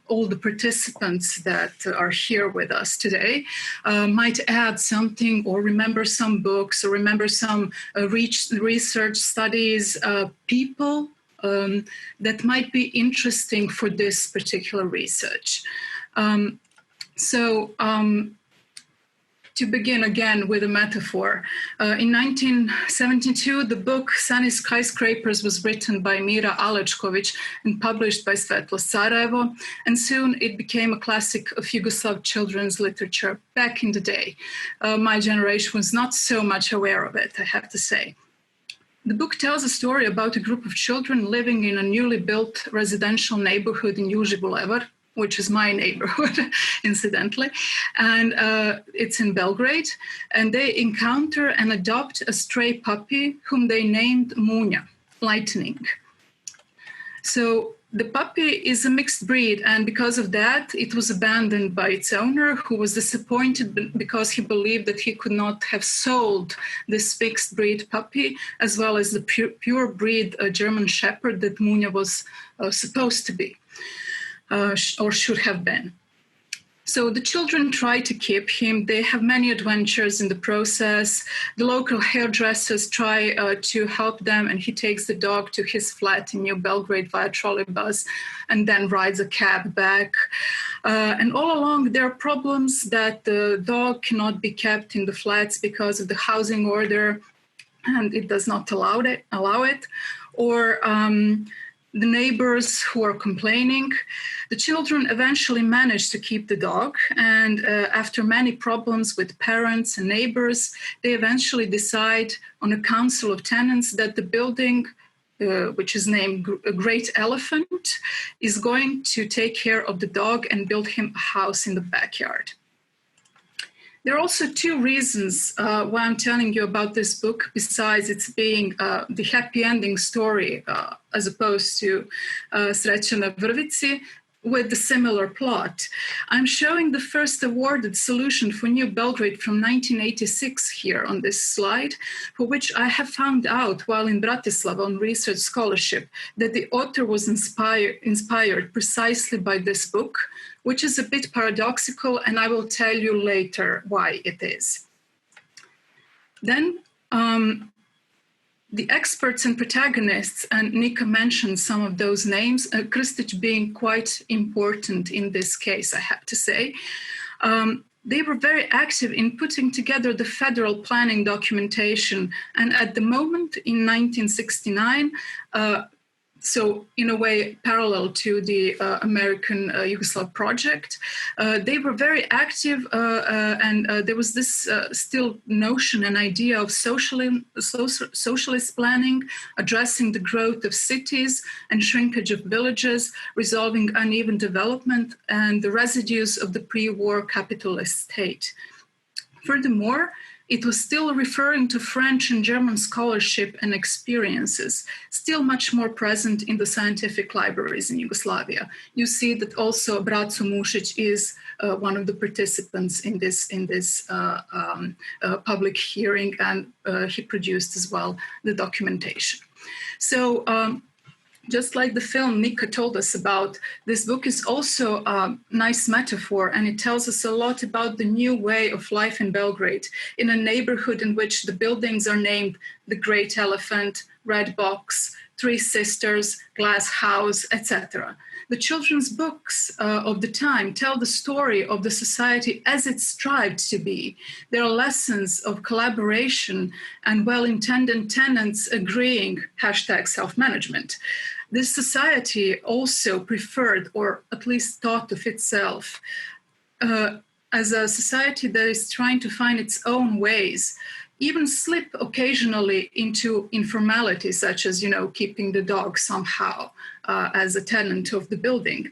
Speaker 3: all the participants that are here with us today might add something, or remember some books, or remember some research studies, people that might be interesting for this particular research. To begin again with a metaphor, in 1972, the book Sunny Skyscrapers was written by Mira Alečković and published by Svetlo Sarajevo, and soon it became a classic of Yugoslav children's literature back in the day. My generation was not so much aware of it, I have to say. The book tells a story about a group of children living in a newly built residential neighborhood in Južni Bulevar, which is my neighborhood, incidentally, and it's in Belgrade, and they encounter and adopt a stray puppy whom they named Munja, lightning. So the puppy is a mixed breed, and because of that, it was abandoned by its owner, who was disappointed because he believed that he could not have sold this mixed breed puppy, as well as the pure breed German Shepherd that Munja was supposed to be. Or should have been. So the children try to keep him. They have many adventures in the process. The local hairdressers try to help them, and he takes the dog to his flat in New Belgrade via trolleybus and then rides a cab back. And all along, there are problems that the dog cannot be kept in the flats because of the housing order, and it does not allow it. Or the neighbors who are complaining. The children eventually manage to keep the dog, and after many problems with parents and neighbors, they eventually decide on a council of tenants that the building, which is named Great Elephant, is going to take care of the dog and build him a house in the backyard. There are also two reasons why I'm telling you about this book, besides its being the happy ending story, as opposed to Sreća na Vrvici, with a similar plot. I'm showing the first awarded solution for New Belgrade from 1986 here on this slide, for which I have found out while in Bratislava on research scholarship that the author was inspired precisely by this book, which is a bit paradoxical, and I will tell you later why it is. Then, the experts and protagonists, and Nika mentioned some of those names, Krstić being quite important in this case, I have to say. They were very active in putting together the federal planning documentation, and at the moment in 1969, so in a way parallel to the American Yugoslav project, they were very active, and there was this still notion and idea of socialist planning, addressing the growth of cities and shrinkage of villages, resolving uneven development and the residues of the pre-war capitalist state. Furthermore, it was still referring to French and German scholarship and experiences, still much more present in the scientific libraries in Yugoslavia. You see that also Braco Mušić is one of the participants in this public hearing, and he produced as well the documentation. So just like the film Nika told us about, this book is also a nice metaphor, and it tells us a lot about the new way of life in Belgrade, in a neighborhood in which the buildings are named the Great Elephant, Red Box, Three Sisters, Glass House, etc. The children's books of the time tell the story of the society as it strived to be. There are lessons of collaboration and well-intended tenants agreeing, #self-management. This society also preferred, or at least thought of itself, as a society that is trying to find its own ways, even slip occasionally into informality, such as, keeping the dog somehow as a tenant of the building,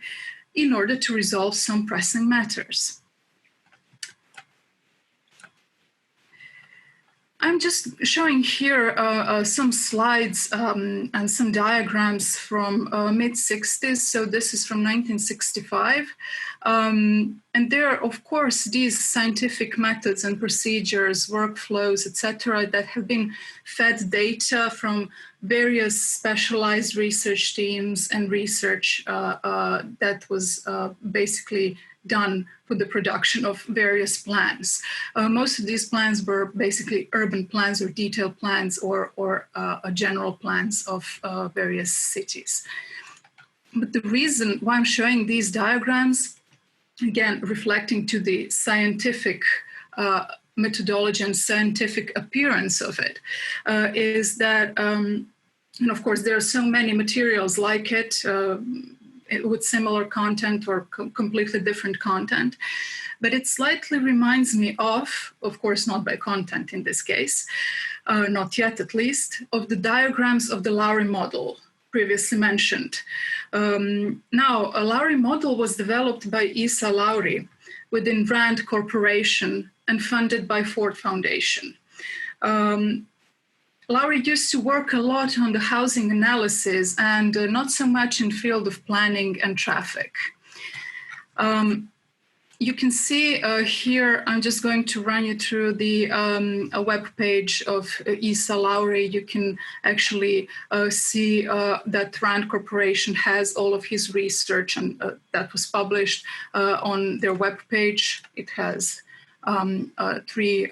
Speaker 3: in order to resolve some pressing matters. I'm just showing here some slides and some diagrams from mid-60s. So this is from 1965. And there, of course, these scientific methods and procedures, workflows, etc., that have been fed data from various specialized research teams and research that was basically done for the production of various plans. Most of these plans were basically urban plans or detailed plans or general plans of various cities. But the reason why I'm showing these diagrams, again, reflecting to the scientific methodology and scientific appearance of it, is that, and of course, there are so many materials like it, with similar content or completely different content. But it slightly reminds me of course, not by content in this case, not yet at least, of the diagrams of the Lowry model previously mentioned. Now, a Lowry model was developed by Isa Lowry within Rand Corporation and funded by Ford Foundation. Lowry used to work a lot on the housing analysis and not so much in field of planning and traffic. You can see here, I'm just going to run you through the a web page of Isa Lowry. You can actually see that Rand Corporation has all of his research, and that was published on their web page. It has three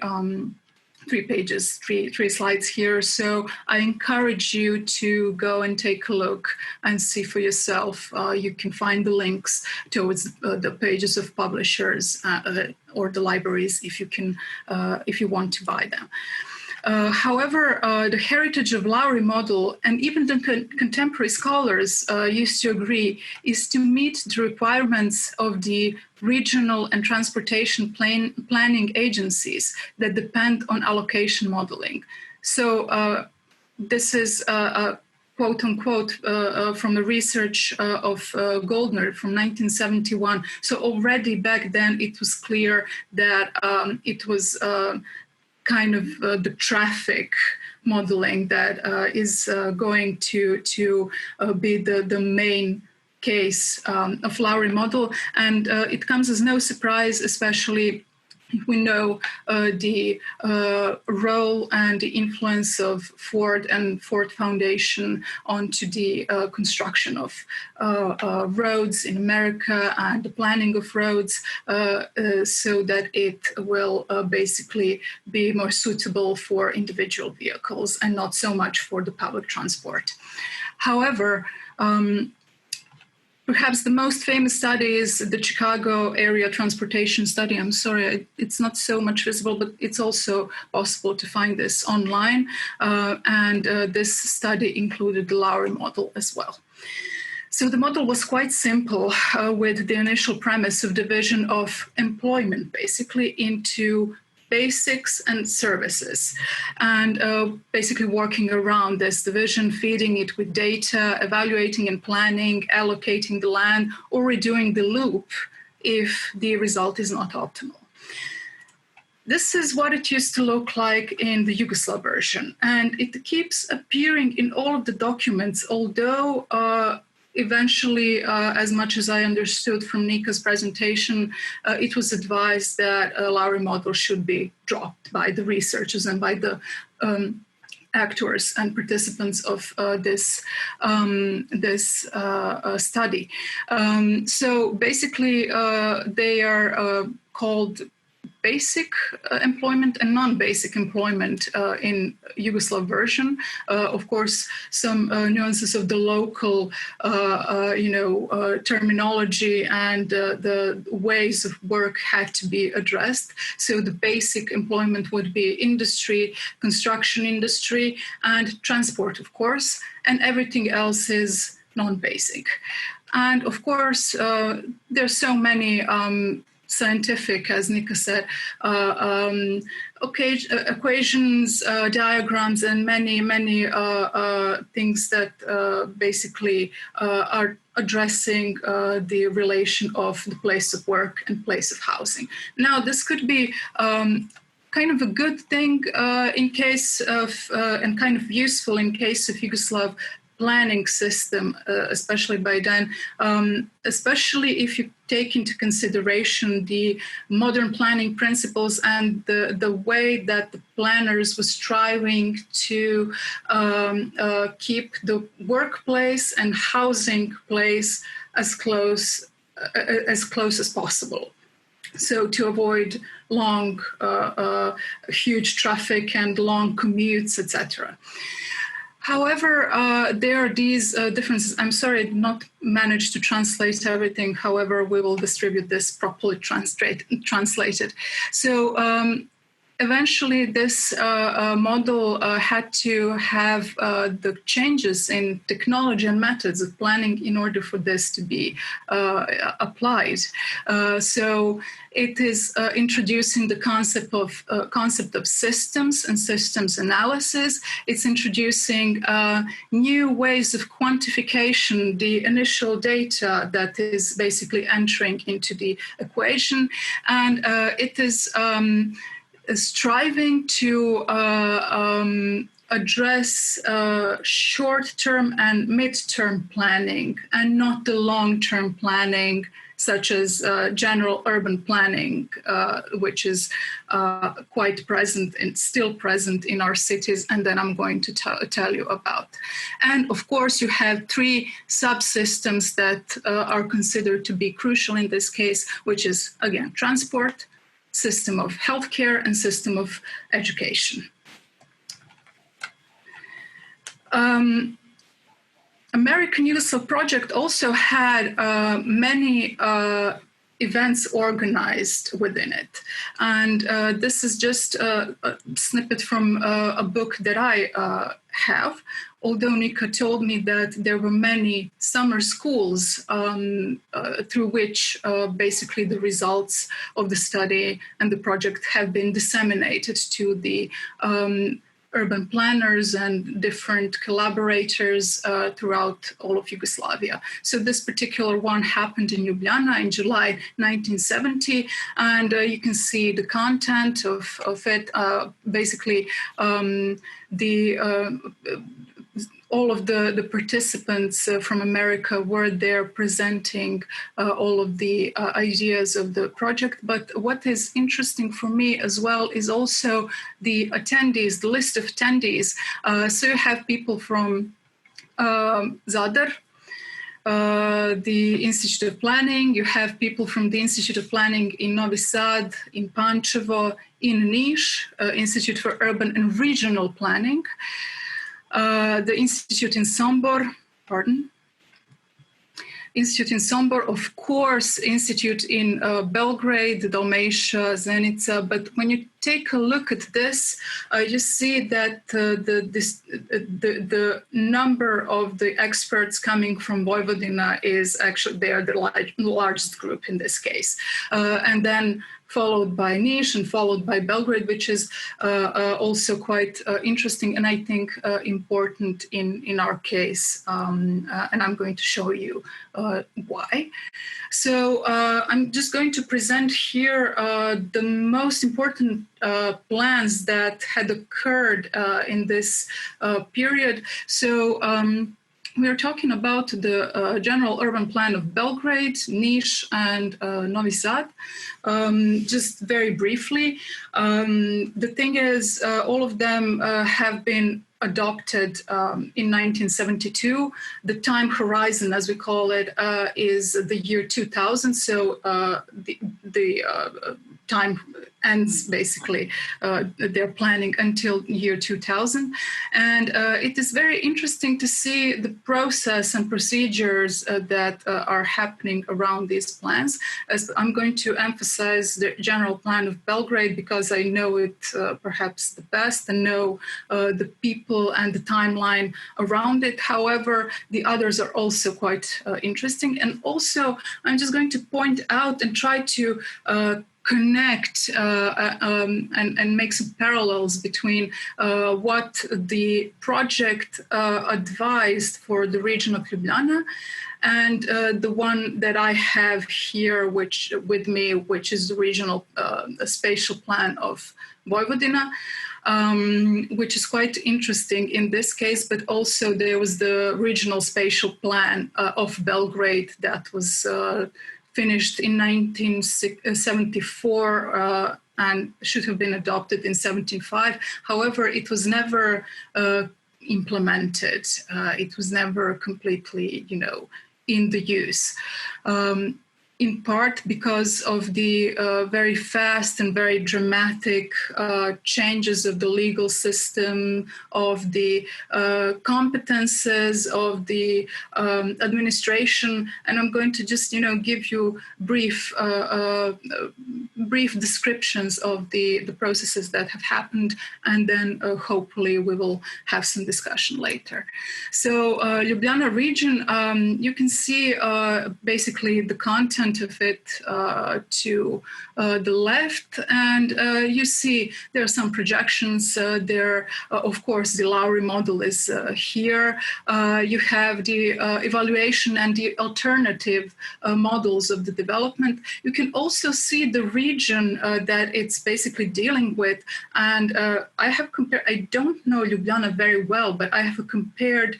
Speaker 3: pages, three slides here. So I encourage you to go and take a look and see for yourself. You can find the links towards the pages of publishers or the libraries if you want to buy them. However, the heritage of Lowry model, and even the contemporary scholars used to agree, is to meet the requirements of the regional and transportation planning agencies that depend on allocation modeling. So this is quote unquote from the research of Goldner from 1971. So already back then it was clear that it was kind of the traffic modeling that is going to be the main case of Lowry model. And it comes as no surprise, especially if we know the role and the influence of Ford and Ford Foundation onto the construction of roads in America and the planning of roads so that it will basically be more suitable for individual vehicles and not so much for the public transport. However, perhaps the most famous study is the Chicago Area Transportation Study. I'm sorry, it's not so much visible, but it's also possible to find this online. And this study included the Lowry model as well. So the model was quite simple with the initial premise of division of employment, basically into basics and services, and basically working around this division, feeding it with data, evaluating and planning, allocating the land, or redoing the loop if the result is not optimal. this is what it used to look like in the Yugoslav version. And it keeps appearing in all of the documents, although eventually, as much as I understood from Nika's presentation, it was advised that a Lowry model should be dropped by the researchers and by the actors and participants of this study. So basically, they are called basic employment and non-basic employment in Yugoslav version. Of course, some nuances of the local, terminology and the ways of work had to be addressed. So the basic employment would be industry, construction industry, and transport, of course, and everything else is non-basic. And of course, there's so many scientific, as Nika said, equations, diagrams, and many things that basically are addressing the relation of the place of work and place of housing. Now, this could be kind of a good thing in case of, and kind of useful in case of Yugoslav planning system, especially by then, especially if you take into consideration the modern planning principles and the way that the planners were striving to keep the workplace and housing place as close as possible. So to avoid long, huge traffic and long commutes, etc. However, there are these differences. I'm sorry I did not manage to translate everything. However, we will distribute this properly translated. So eventually this model had to have the changes in technology and methods of planning in order for this to be applied. So it is introducing the concept of systems and systems analysis. It's introducing new ways of quantification, the initial data that is basically entering into the equation. And it is striving to address short-term and mid-term planning and not the long-term planning, such as general urban planning, which is quite present and still present in our cities, and then I'm going to tell you about. And of course, you have three subsystems that are considered to be crucial in this case, which is, again, transport, system of healthcare, and system of education. American Yugoslav project also had many events organized within it. And this is just a snippet from a book that I have. Although Nika told me that there were many summer schools through which basically the results of the study and the project have been disseminated to the urban planners and different collaborators throughout all of Yugoslavia. So this particular one happened in Ljubljana in July 1970, and you can see the content of it. Basically, all of the participants from America were there presenting all of the ideas of the project. But what is interesting for me as well is also the attendees, the list of attendees. So you have people from Zadar, the Institute of Planning. You have people from the Institute of Planning in Novi Sad, in Pančevo, in Niš, Institute for Urban and Regional Planning. The Institute in Sombor, Institute in Sombor, of course, Institute in Belgrade, Dalmatia, Zenica. But when you take a look at this, you see that the number of the experts coming from Vojvodina is actually, they are the largest group in this case. And then followed by Niš, and followed by Belgrade, which is also quite interesting and I think important in our case. And I'm going to show you why. So I'm just going to present here the most important plans that had occurred in this period. So we are talking about the general urban plan of Belgrade, Niš, and Novi Sad. Just very briefly, the thing is, all of them have been adopted in 1972. The time horizon, as we call it, is the year 2000. So the time ends basically their planning until year 2000. And it is very interesting to see the process and procedures that are happening around these plans. As I'm going to emphasize the general plan of Belgrade because I know it perhaps the best and know the people and the timeline around it. However, the others are also quite interesting. And also, I'm just going to point out and try to connect and make some parallels between what the project advised for the region of Ljubljana and the one that I have here, which is the regional spatial plan of Vojvodina, which is quite interesting in this case, but also there was the regional spatial plan of Belgrade that was finished in 1974 and should have been adopted in 1975. However, it was never implemented. It was never completely, in the use. In part because of the very fast and very dramatic changes of the legal system, of the competences of the administration. And I'm going to just, give you brief descriptions of the processes that have happened, and then hopefully we will have some discussion later. So Ljubljana region, you can see basically the content of it to the left, and you see there are some projections there. Of course, the Lowry model is here. You have the evaluation and the alternative models of the development. You can also see the region that it's basically dealing with, and I have compared, I don't know Ljubljana very well, but I have compared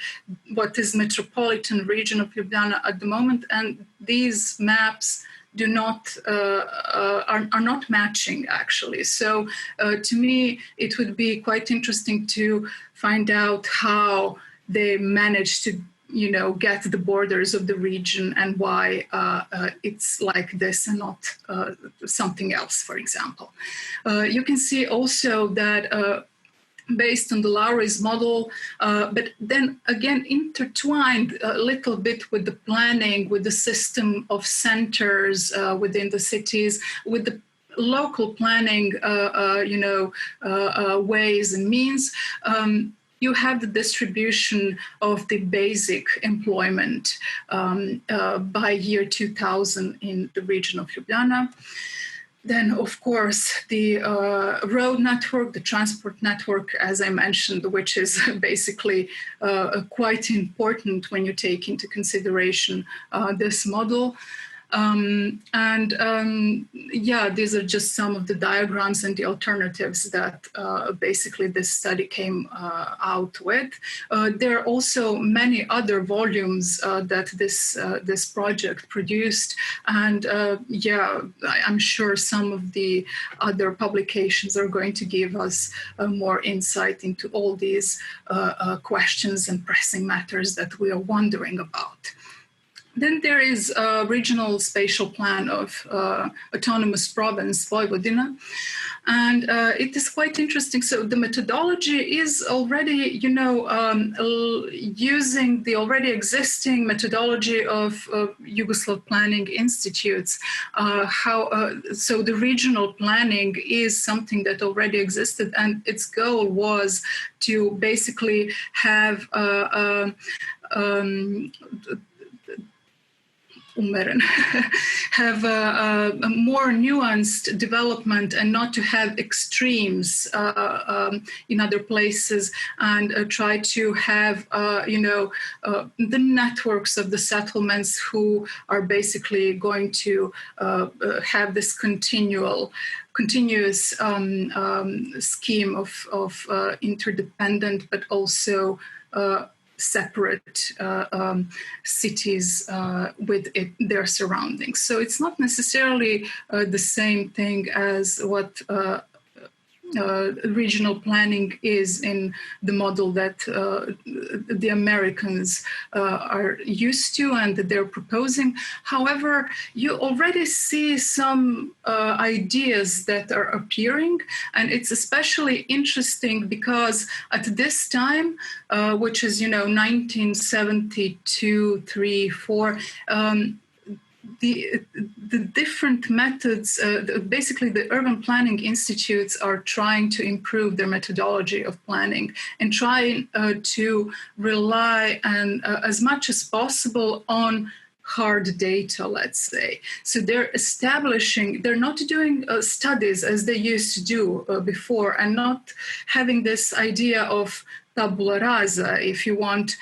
Speaker 3: what is metropolitan region of Ljubljana at the moment, and these maps do not are not matching actually. So to me, it would be quite interesting to find out how they managed to get the borders of the region and why it's like this and not something else, for example. You can see also that based on the Lowry's model, but then again intertwined a little bit with the planning, with the system of centers within the cities, with the local planning, ways and means. You have the distribution of the basic employment by year 2000 in the region of Ljubljana. Then, of course, the road network, the transport network, as I mentioned, which is basically quite important when you take into consideration this model. These are just some of the diagrams and the alternatives that basically this study came out with. There are also many other volumes that this project produced, and I'm sure some of the other publications are going to give us more insight into all these questions and pressing matters that we are wondering about. Then there is a regional spatial plan of autonomous province Vojvodina, and it is quite interesting. So the methodology is already, using the already existing methodology of Yugoslav planning institutes. So the regional planning is something that already existed, and its goal was to basically have have a more nuanced development and not to have extremes in other places, and try to have, the networks of the settlements who are basically going to have this continuous scheme of interdependent, but also separate cities with their surroundings. So it's not necessarily the same thing as what regional planning is in the model that the Americans are used to and that they're proposing. However, you already see some ideas that are appearing, and it's especially interesting because at this time, which is 1972, 3, 4. The different methods, basically the urban planning institutes are trying to improve their methodology of planning and trying to rely on as much as possible on hard data, let's say. So they're not doing studies as they used to do before, and not having this idea of tabula rasa, if you want,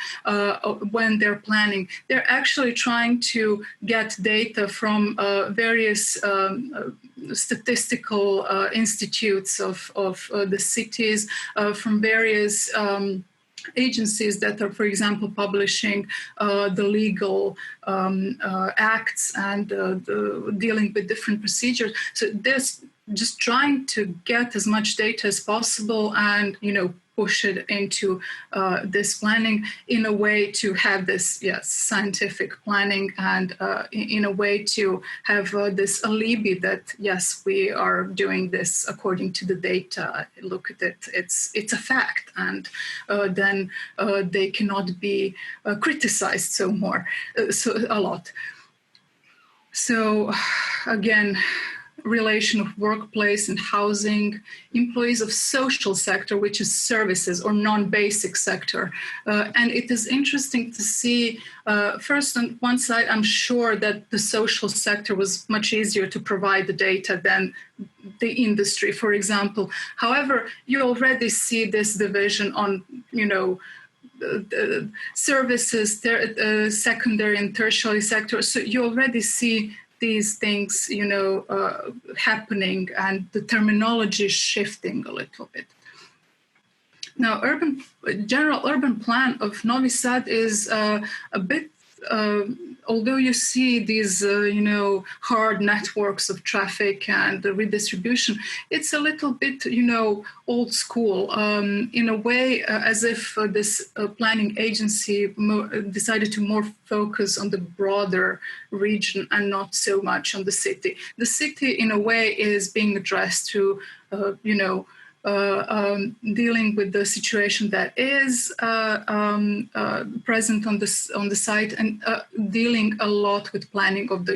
Speaker 3: when they're planning. They're actually trying to get data from various statistical institutes of the cities, from various agencies that are, for example, publishing the legal acts and dealing with different procedures. So there's just trying to get as much data as possible and, push it into this planning in a way to have this, scientific planning, and in a way to have this alibi that, yes, we are doing this according to the data. Look at it, it's a fact, and then they cannot be criticized so a lot. So again, relation of workplace and housing, employees of social sector, which is services or non-basic sector. And it is interesting to see, first on one side, I'm sure that the social sector was much easier to provide the data than the industry, for example. However, you already see this division on, services, secondary and tertiary sector. So you already see these things, happening, and the terminology is shifting a little bit. Now, general urban plan of Novi Sad is a bit, although you see these, hard networks of traffic and the redistribution, it's a little bit, old school, in a way, as if this planning agency decided to more focus on the broader region and not so much on the city. The city, in a way, is being addressed through, dealing with the situation that is present on the site, and dealing a lot with planning of the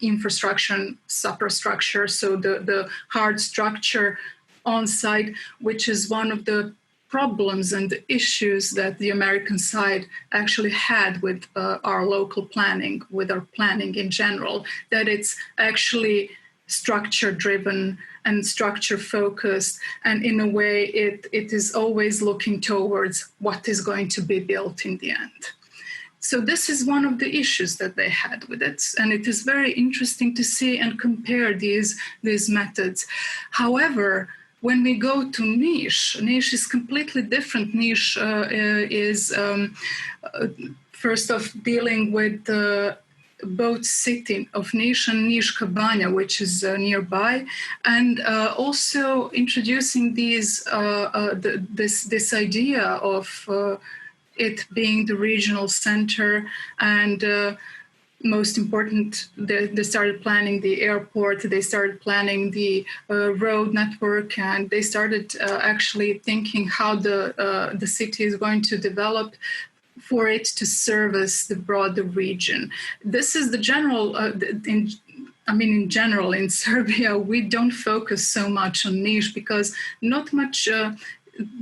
Speaker 3: infrastructure and superstructure, so the hard structure on site, which is one of the problems and the issues that the American side actually had with our local planning, with our planning in general, that it's actually structure-driven and structure-focused, and in a way it is always looking towards what is going to be built in the end. So this is one of the issues that they had with it, and it is very interesting to see and compare these methods. However, when we go to niche is completely different. Niche is first off dealing with the both city of Niš and Niš Kabanja, which is nearby, and also introducing these this idea of it being the regional center, and most important, they started planning the airport, they started planning the road network, and they started actually thinking how the city is going to develop for it to service the broader region. This is the general, in general, in Serbia, we don't focus so much on niche because not much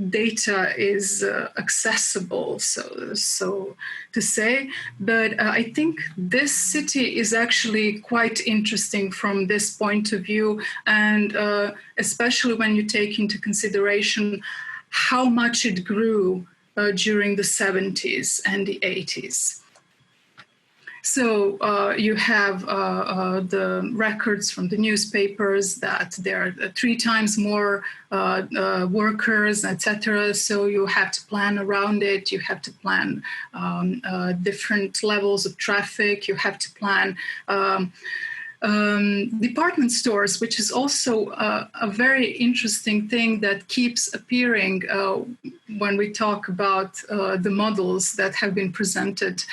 Speaker 3: data is accessible, so to say. But I think this city is actually quite interesting from this point of view, and especially when you take into consideration how much it grew during the 70s and the 80s. So you have the records from the newspapers that there are 3 times more workers, etc. So you have to plan around it. You have to plan different levels of traffic. You have to plan department stores, which is also a very interesting thing that keeps appearing when we talk about the models that have been presented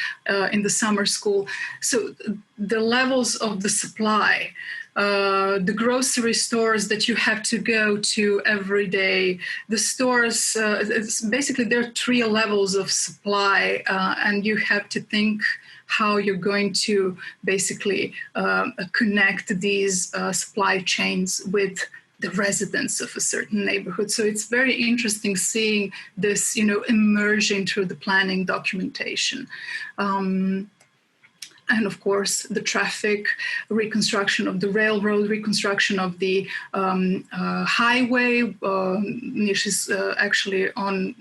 Speaker 3: in the summer school. So the levels of the supply, the grocery stores that you have to go to every day, the stores, basically there are 3 levels of supply, and you have to think how you're going to basically connect these supply chains with the residents of a certain neighborhood. So it's very interesting seeing this, emerging through the planning documentation. And of course, the traffic, reconstruction of the railroad, reconstruction of the highway, which is actually on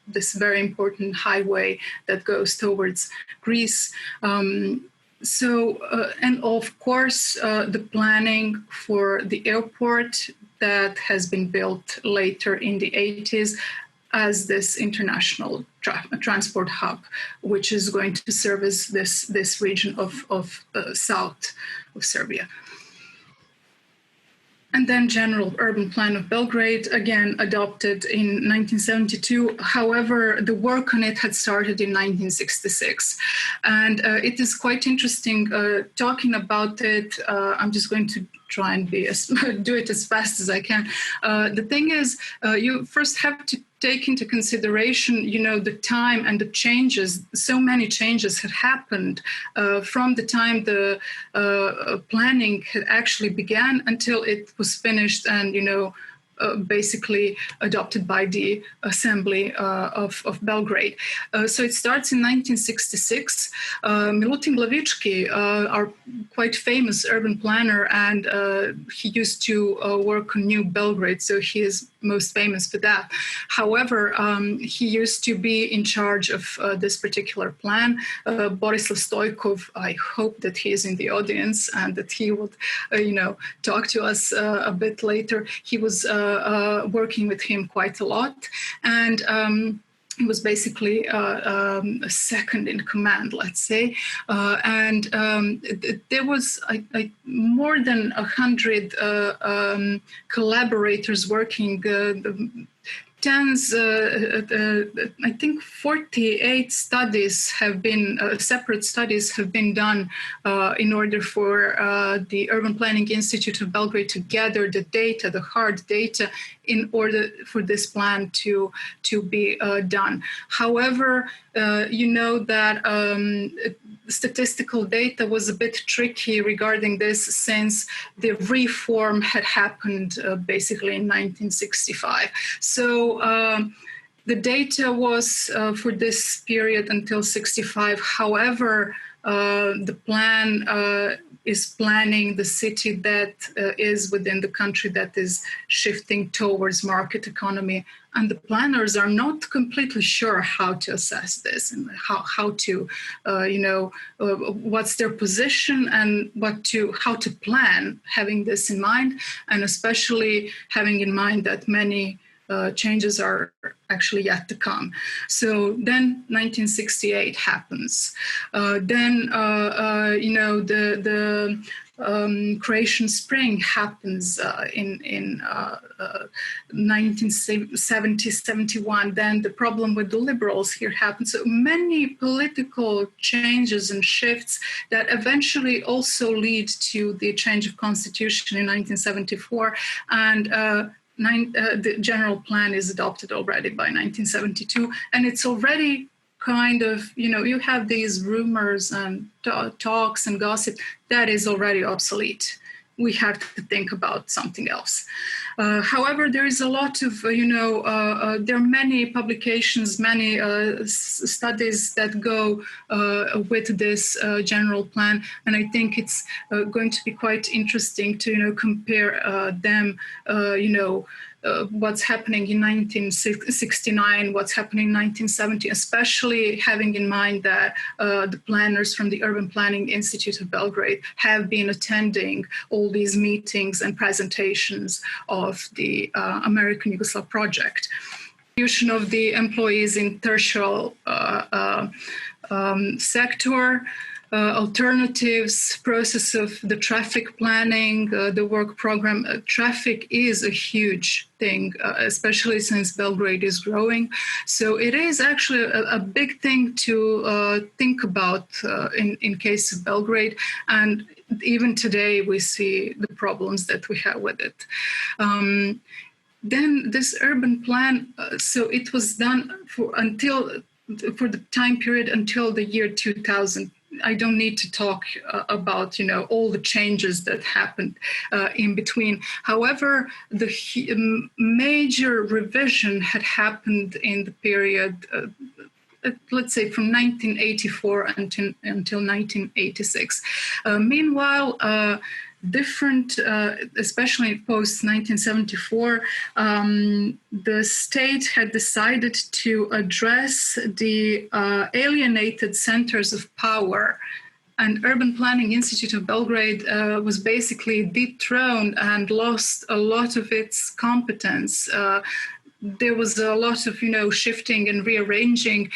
Speaker 3: this very important highway that goes towards Greece. And of course, the planning for the airport that has been built later in the 80s as this international transport hub, which is going to service this region of south of Serbia. And then General Urban Plan of Belgrade, again adopted in 1972. However, the work on it had started in 1966. And it is quite interesting talking about it. I'm just going to try and do it as fast as I can. The thing is, you first have to take into consideration, the time and the changes. So many changes had happened from the time the planning had actually began until it was finished and, basically adopted by the Assembly of Belgrade. So it starts in 1966. Milutin Glavički, our quite famous urban planner, and he used to work on New Belgrade, so he is most famous for that. However, he used to be in charge of this particular plan. Borislav Stojkov, I hope that he is in the audience and that he would, talk to us a bit later. He was working with him quite a lot, and he was basically second in command, let's say. There was more than 100 collaborators working, tens, I think 48 studies have been, separate studies have been done in order for the Urban Planning Institute of Belgrade to gather the data, the hard data, in order for this plan to be done. However, that statistical data was a bit tricky regarding this, since the reform had happened basically in 1965. So the data was for this period until 65. However, the plan is planning the city that is within the country that is shifting towards market economy. And the planners are not completely sure how to assess this and how to, what's their position and how to plan, having this in mind, and especially having in mind that many changes are actually yet to come. So then 1968 happens. Then, the Croatian Spring happens in 1970-71. Then the problem with the liberals here happens. So many political changes and shifts that eventually also lead to the change of constitution in 1974. And the general plan is adopted already by 1972, and it's already kind of, you have these rumors and talks and gossip that is already obsolete. We have to think about something else. However, there is a lot of, there are many publications, many studies that go with this general plan, and I think it's going to be quite interesting to, compare them, what's happening in 1969, what's happening in 1970, especially having in mind that the planners from the Urban Planning Institute of Belgrade have been attending all these meetings and presentations of the American-Yugoslav project. Distribution of the employees in tertiary sector, alternatives, process of the traffic planning, the work program. Traffic is a huge thing, especially since Belgrade is growing. So it is actually a big thing to think about in case of Belgrade. And even today we see the problems that we have with it. Then this urban plan, so it was done for the time period until the year 2000. I don't need to talk about, all the changes that happened in between. However, the major revision had happened in the period, let's say from 1984 until 1986. Meanwhile, different, especially post 1974, the state had decided to address the alienated centers of power. And Urban Planning Institute of Belgrade was basically dethroned and lost a lot of its competence. There was a lot of, shifting and rearranging.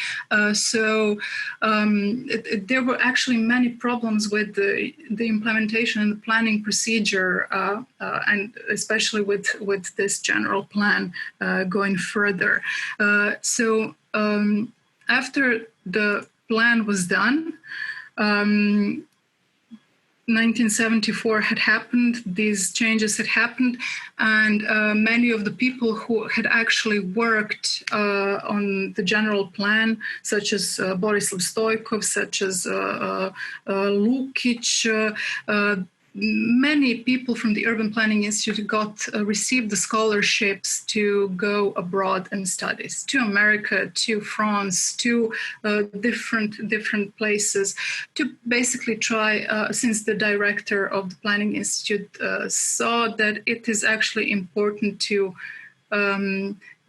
Speaker 3: So there were actually many problems with the implementation and the planning procedure, and especially with this general plan going further. So after the plan was done, 1974 had happened, these changes had happened, and many of the people who had actually worked on the general plan, such as Borislav Stojkov, such as Lukic, many people from the Urban Planning Institute received the scholarships to go abroad and study to America, to France, to different places, to basically try, since the director of the Planning Institute saw that it is actually important to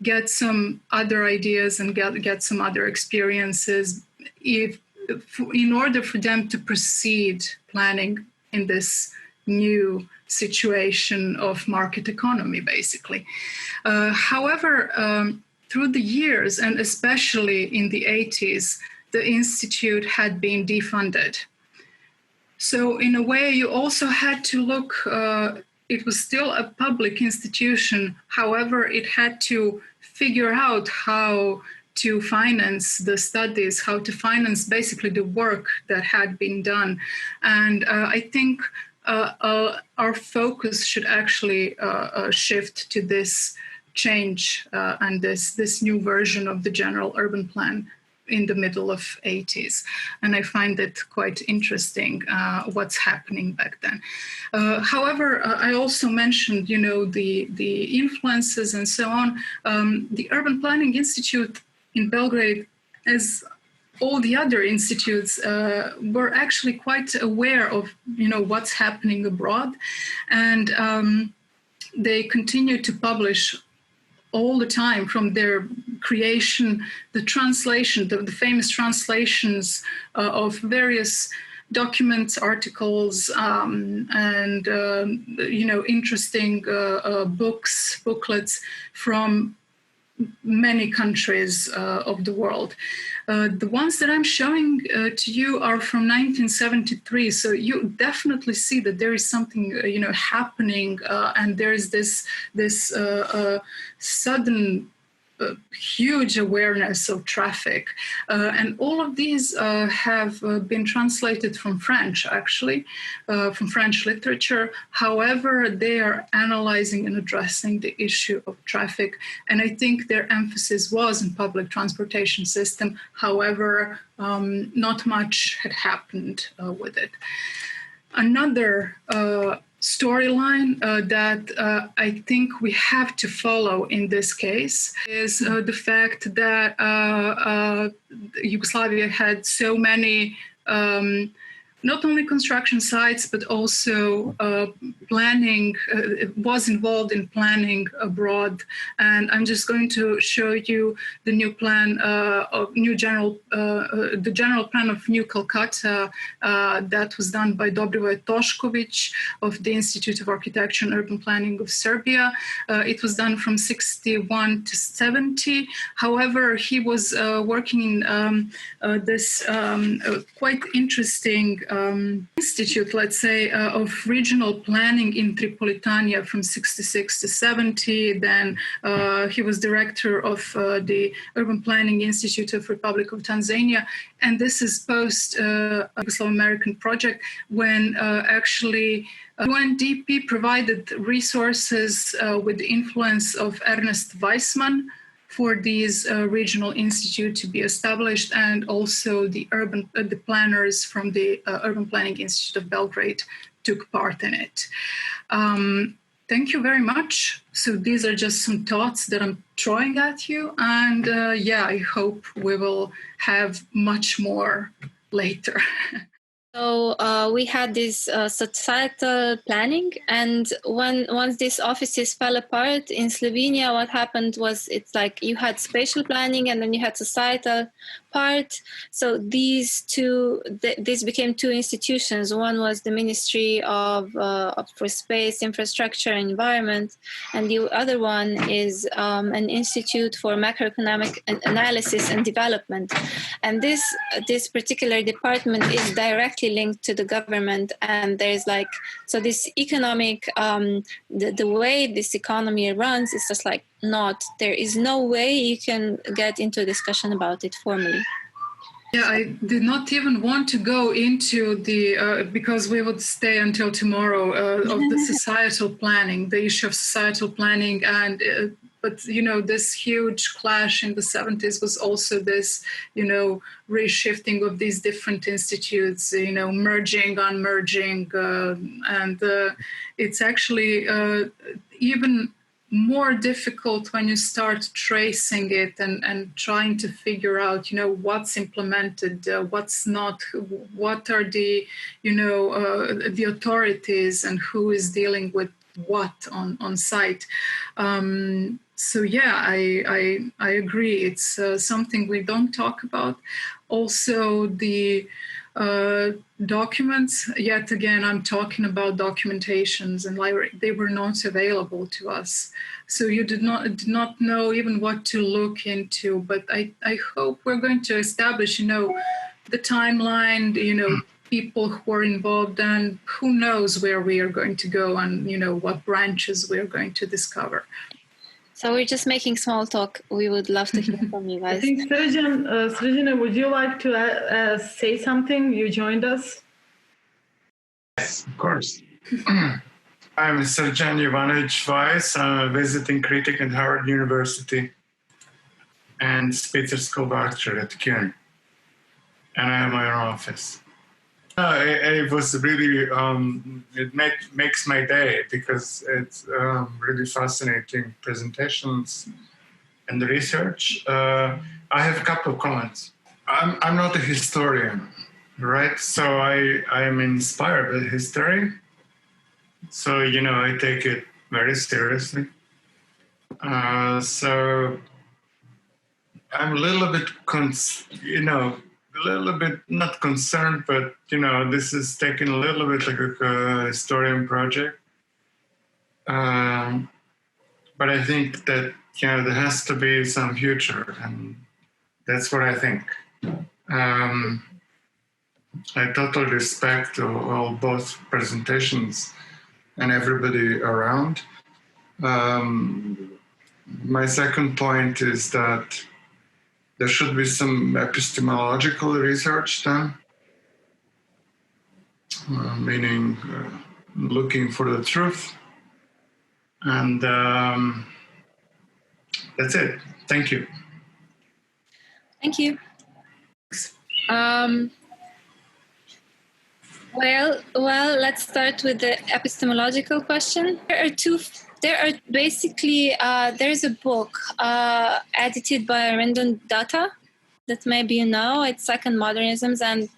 Speaker 3: get some other ideas and get some other experiences in order for them to proceed planning in this new situation of market economy, basically. However, through the years, and especially in the 80s, the institute had been defunded. So in a way, you also had to look, it was still a public institution. However, it had to figure out how to finance the studies, how to finance basically the work that had been done. And I think our focus should actually shift to this change and this new version of the general urban plan in the middle of 80s. And I find it quite interesting what's happening back then. However, I also mentioned, the influences and so on. The Urban Planning Institute in Belgrade, as all the other institutes, were actually quite aware of, what's happening abroad. And they continue to publish all the time from their creation, the translation, the famous translations of various documents, articles, and interesting booklets from many countries of the world. The ones that I'm showing to you are from 1973, so you definitely see that there is something happening, and there is this sudden huge awareness of traffic, and all of these have been translated from French, actually, from French literature. However, they are analyzing and addressing the issue of traffic, and I think their emphasis was in public transportation system. However, not much had happened with it. Another storyline that I think we have to follow in this case is the fact that Yugoslavia had so many not only construction sites, but also planning, was involved in planning abroad. And I'm just going to show you the new plan of the general plan of New Calcutta that was done by Dobrivoje Tošković of the Institute of Architecture and Urban Planning of Serbia. It was done from 61 to 70. However, he was working in this quite interesting institute, let's say, of regional planning in Tripolitania from 66 to 70. Then he was director of the Urban Planning Institute of Republic of Tanzania. And this is post-Yugoslav American project when actually UNDP provided resources with the influence of Ernest Weissman for these regional institute to be established, and also the planners from the Urban Planning Institute of Belgrade took part in it. Thank you very much. So these are just some thoughts that I'm throwing at you, and I hope we will have much more later.
Speaker 2: So we had this societal planning, and once these offices fell apart in Slovenia, what happened was it's like you had spatial planning and then you had societal part. So these became two institutions. One was the Ministry for Space, Infrastructure, and Environment, and the other one is an Institute for Macroeconomic Analysis and Development. And this particular department is directly linked to the government, and there's this economic the way this economy runs is just there is no way you can get into a discussion about it formally.
Speaker 3: Yeah, I did not even want to go into the because we would stay until tomorrow of the societal planning, the issue of societal planning, and but this huge clash in the 70s was also this reshifting of these different institutes, merging, unmerging, and it's actually even more difficult when you start tracing it and trying to figure out, what's implemented, what's not, what are the, the authorities and who is dealing with what on site. So yeah, I agree. It's something we don't talk about. Also, the documents, yet again, I'm talking about documentations and library. They were not available to us. So you did not know even what to look into. But I hope we're going to establish, the timeline, people who are involved, and who knows where we are going to go and, what branches we are going to discover.
Speaker 2: So we're just making small talk. We would love to hear from you guys.
Speaker 1: I think Srđana, would you like to say something? You joined us.
Speaker 4: Yes, of course. I'm Srđan Jovanović Weiss. I'm a visiting critic at Harvard University and Spitzer School of Architecture at CUNY. And I have my own office. It was really, it makes my day because it's really fascinating presentations and the research. I have a couple of comments. I'm not a historian, right? So I am inspired by history. So, I take it very seriously. So I'm a little bit, not concerned, but, this is taken a little bit like a historian project. But I think that, there has to be some future, and that's what I think. I totally respect all both presentations and everybody around. My second point is that there should be some epistemological research done, meaning looking for the truth. And that's it. Thank you.
Speaker 2: Thank you. Well, let's start with the epistemological question. There's a book edited by Rendon Datta that maybe you know. It's Second Modernisms, and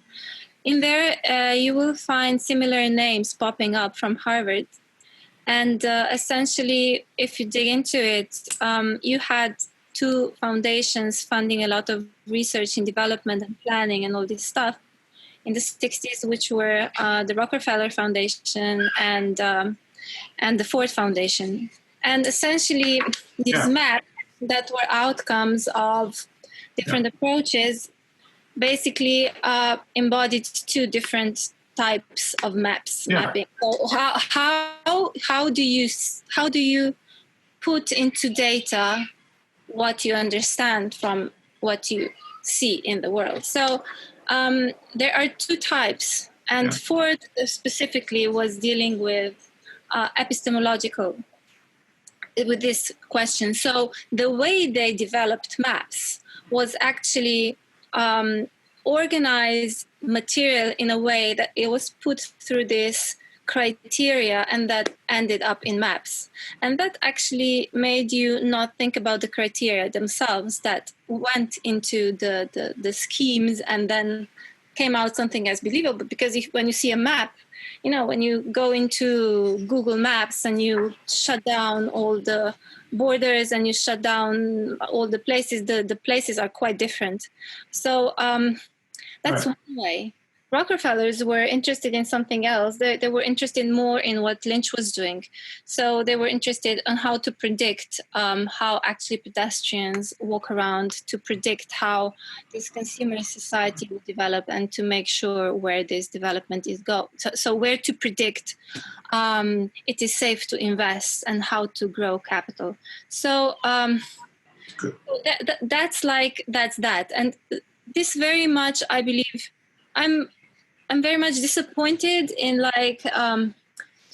Speaker 2: in there you will find similar names popping up from Harvard. And essentially, if you dig into it, you had two foundations funding a lot of research in development and planning and all this stuff in the 60s, which were the Rockefeller Foundation and the Ford Foundation. And essentially, these maps that were outcomes of different approaches basically embodied two different types of mapping. So how do you put into data what you understand from what you see in the world? So there are two types, and Ford specifically was dealing with epistemological with this question. So the way they developed maps was actually organize material in a way that it was put through this criteria and that ended up in maps. And that actually made you not think about the criteria themselves that went into the schemes and then came out something as believable. Because when you see a map, when you go into Google Maps and you shut down all the borders and you shut down all the places, the places are quite different. So that's one way. Rockefellers were interested in something else. They were interested more in what Lynch was doing. So they were interested in how to predict how actually pedestrians walk around, to predict how this consumer society will develop and to make sure where this development is go. So where to predict it is safe to invest and how to grow capital. So that's that. And this very much, I believe, I'm very much disappointed in to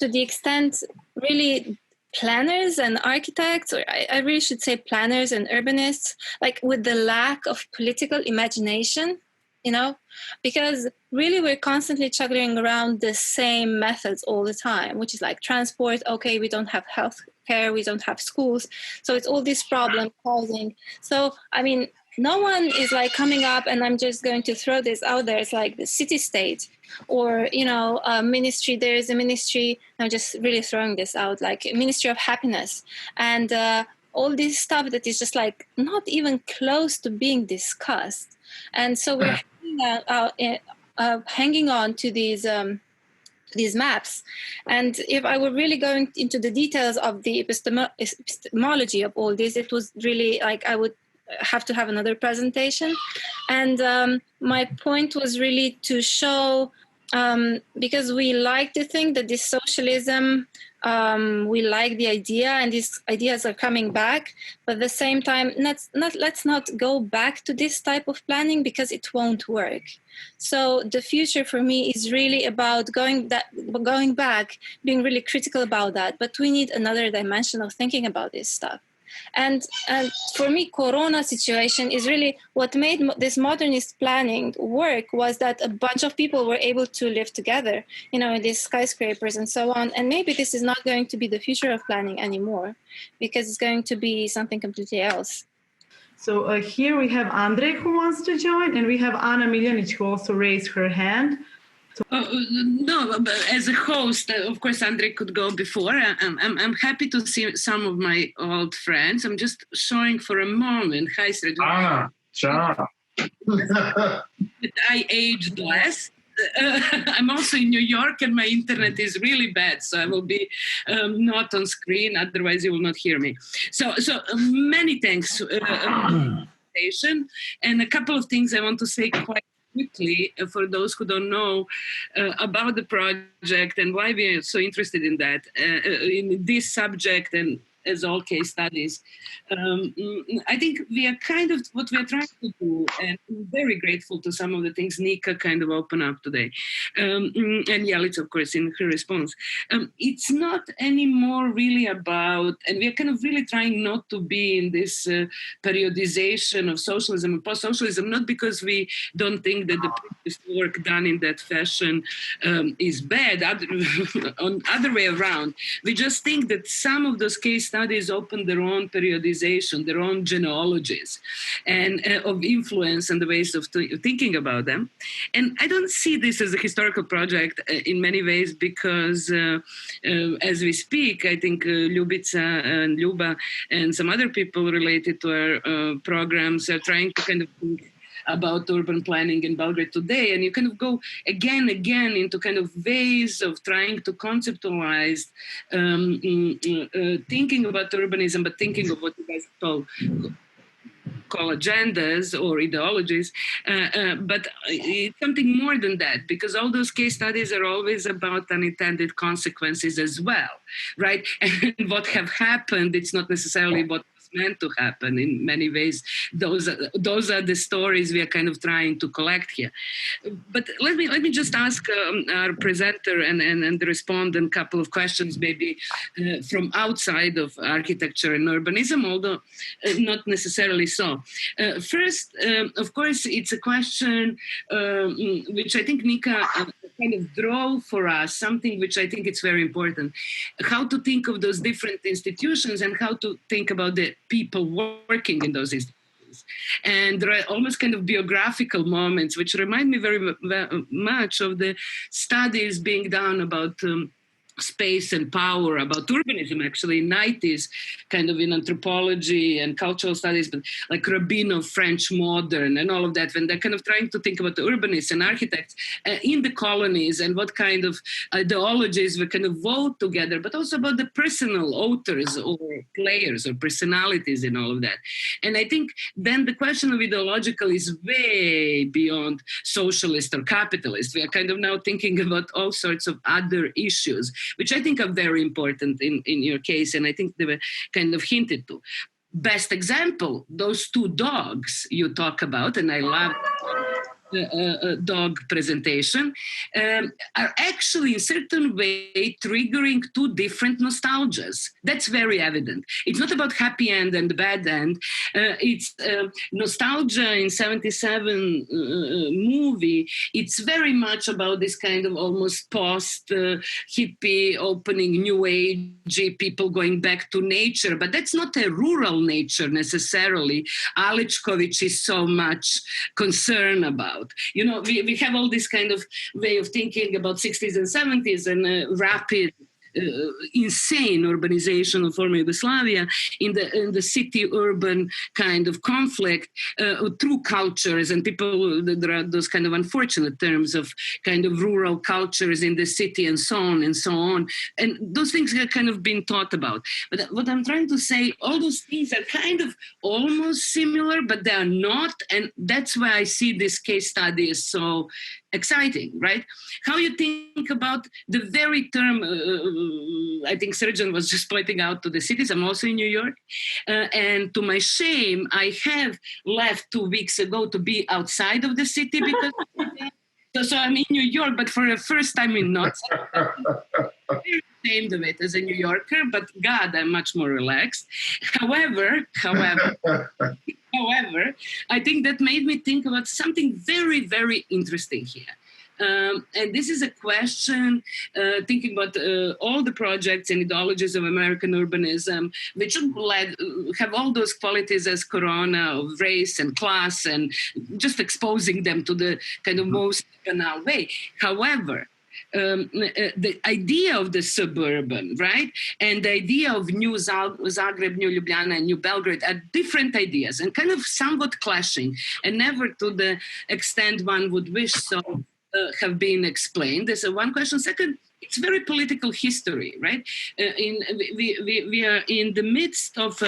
Speaker 2: the extent really planners and architects, or I really should say planners and urbanists, with the lack of political imagination, because really we're constantly juggling around the same methods all the time, which is like transport. Okay, we don't have health care, we don't have schools. So it's all these problems causing. So, no one is coming up, and I'm just going to throw this out there. It's like the city state or, a ministry. There is a ministry, I'm just really throwing this out, like a Ministry of Happiness. And all this stuff that is just not even close to being discussed. And so we're hanging on to these maps. And if I were really going into the details of the epistemology of all this, it was really I would have to have another presentation. And my point was really to show, because we like to think that this socialism, we like the idea and these ideas are coming back, but at the same time, let's not go back to this type of planning because it won't work. So the future for me is really about going back, being really critical about that, but we need another dimension of thinking about this stuff. And for me, Corona situation is really what made this modernist planning work, was that a bunch of people were able to live together, in these skyscrapers and so on. And maybe this is not going to be the future of planning anymore, because it's going to be something completely else.
Speaker 1: So here we have Andre who wants to join, and we have Ana Miljanic who also raised her hand.
Speaker 5: No, but as a host, of course, Andre could go before. I'm happy to see some of my old friends. I'm just showing for a moment. Hi, Sergio.
Speaker 4: Ana, ciao.
Speaker 5: I aged less. I'm also in New York, and my internet is really bad, so I will be not on screen. Otherwise, you will not hear me. So many thanks. And a couple of things I want to say quite quickly for those who don't know about the project and why we are so interested in that, in this subject, and as all case studies. I think we are kind of what we are trying to do, and I'm very grateful to some of the things Nika kind of opened up today. And Jelica, of course, in her response. It's not anymore really about, and we are kind of really trying not to be in this periodization of socialism and post-socialism, not because we don't think that the previous work done in that fashion is bad, on other way around. We just think that some of those case studies open their own periodization, their own genealogies, and of influence and the ways of thinking about them. And I don't see this as a historical project in many ways because as we speak, I think Ljubica and Ljuba and some other people related to our programs are trying to kind of think about urban planning in Belgrade today. And you kind of go again into kind of ways of trying to conceptualize thinking about urbanism, but thinking of what you guys call agendas or ideologies, but it's something more than that, because all those case studies are always about unintended consequences as well, right? And what have happened, it's not necessarily what meant to happen. In many ways, those are the stories we are kind of trying to collect here. But let me just ask our presenter and the respondent a couple of questions, maybe from outside of architecture and urbanism, although not necessarily so. First, of course, it's a question which I think Nika kind of draw for us, something which I think it's very important, how to think of those different institutions and how to think about the people working in those institutions. And there are almost kind of biographical moments which remind me very much of the studies being done about space and power, about urbanism actually in 90s, kind of in anthropology and cultural studies, but like Rabinov, French modern and all of that, when they're kind of trying to think about the urbanists and architects in the colonies and what kind of ideologies we kind of vote together, but also about the personal authors or players or personalities in all of that. And I think then the question of ideological is way beyond socialist or capitalist. We are kind of now thinking about all sorts of other issues, which I think are very important in your case, and I think they were kind of hinted to. Best example, those two dogs you talk about, and I love dog presentation, are actually in certain way triggering two different nostalgias. That's very evident. It's not about happy end and bad end. It's nostalgia in 77 movie. It's very much about this kind of almost post hippie opening, new agey people going back to nature. But that's not a rural nature necessarily. Aličković is so much concerned about. You know, we have all this kind of way of thinking about 60s and 70s and rapid, insane urbanization of former Yugoslavia in the city-urban kind of conflict through cultures and people. There are those kind of unfortunate terms of kind of rural cultures in the city and so on and so on. And those things have kind of been thought about. But what I'm trying to say, all those things are kind of almost similar, but they are not. And that's why I see this case study as so exciting, right? How you think about the very term, I think Serjan was just pointing out to the cities. I'm also in New York. And to my shame, I have left 2 weeks ago to be outside of the city because so I'm in New York, but for the first time in not very ashamed of it as a New Yorker, but God, I'm much more relaxed. However, I think that made me think about something very, very interesting here. And this is a question, thinking about all the projects and ideologies of American urbanism, which have all those qualities as Corona of race and class and just exposing them to the kind of most banal way. However, the idea of the suburban, right, and the idea of New Zagreb, New Ljubljana, and New Belgrade are different ideas and kind of somewhat clashing, and never to the extent one would wish so have been explained. There's one question. Second, it's very political history, right? We are in the midst of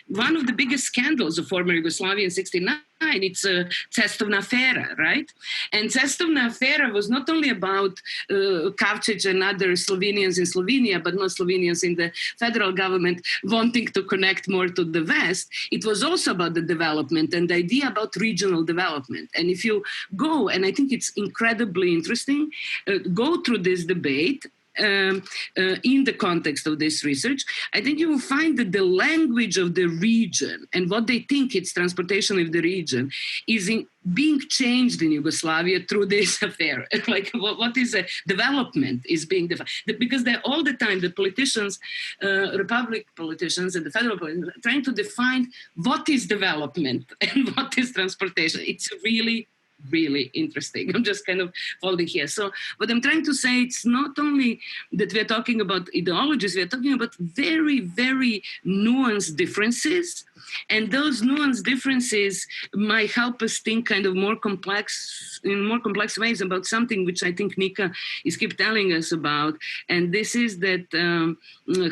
Speaker 5: one of the biggest scandals of former Yugoslavia in '69. It's Cestovna afera, right? And Cestovna afera was not only about Kavčić and other Slovenians in Slovenia, but not Slovenians in the federal government wanting to connect more to the West. It was also about the development and the idea about regional development. And if you go, and I think it's incredibly interesting, go through this debate, in the context of this research, I think you will find that the language of the region and what they think it's transportation of the region is being changed in Yugoslavia through this affair. Like what is a development is being defined. Because all the time the politicians, Republic politicians and the federal politicians are trying to define what is development and what is transportation. It's really interesting. I'm just kind of folding here. So what I'm trying to say, it's not only that we're talking about ideologies, we're talking about very, very nuanced differences. And those nuanced differences might help us think kind of in more complex ways about something which I think Nika is keep telling us about. And this is that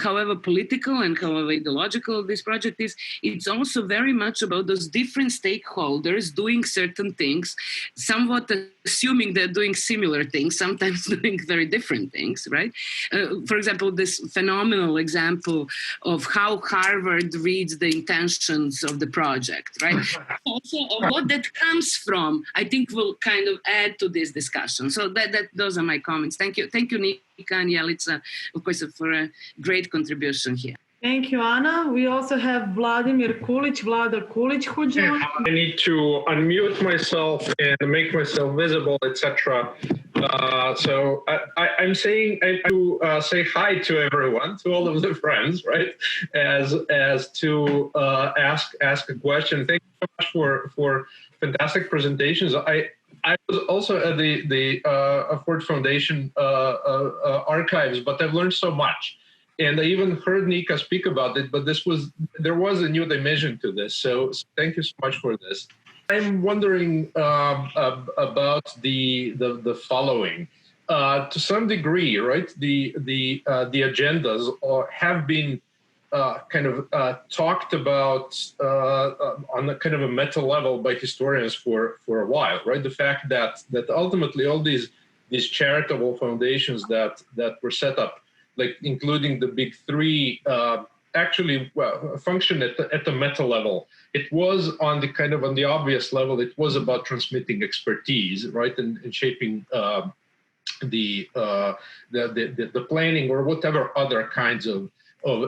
Speaker 5: however political and however ideological this project is, it's also very much about those different stakeholders doing certain things, somewhat assuming they're doing similar things, sometimes doing very different things, right? For example, this phenomenal example of how Harvard reads the intentions of the project, right? Also, what that comes from, I think will kind of add to this discussion. So those are my comments. Thank you, Nika and Jelica, of course, for a great contribution here.
Speaker 1: Thank you, Anna. We also have Vladimir Kulić, Vladar Kulić, who joined.
Speaker 6: I need to unmute myself and make myself visible, etc. So I'm saying I do say hi to everyone, to all of the friends, right? As to ask a question. Thank you so much for fantastic presentations. I was also at the Ford Foundation archives, but I've learned so much. And I even heard Nika speak about it, but there was a new dimension to this. So thank you so much for this. I'm wondering about the following. To some degree, right? The agendas have been kind of talked about on a kind of a meta level by historians for a while, right? The fact that ultimately all these charitable foundations that were set up, like including the big three, actually function at the meta level. It was on the obvious level. It was about transmitting expertise, right, and shaping the planning or whatever other kinds of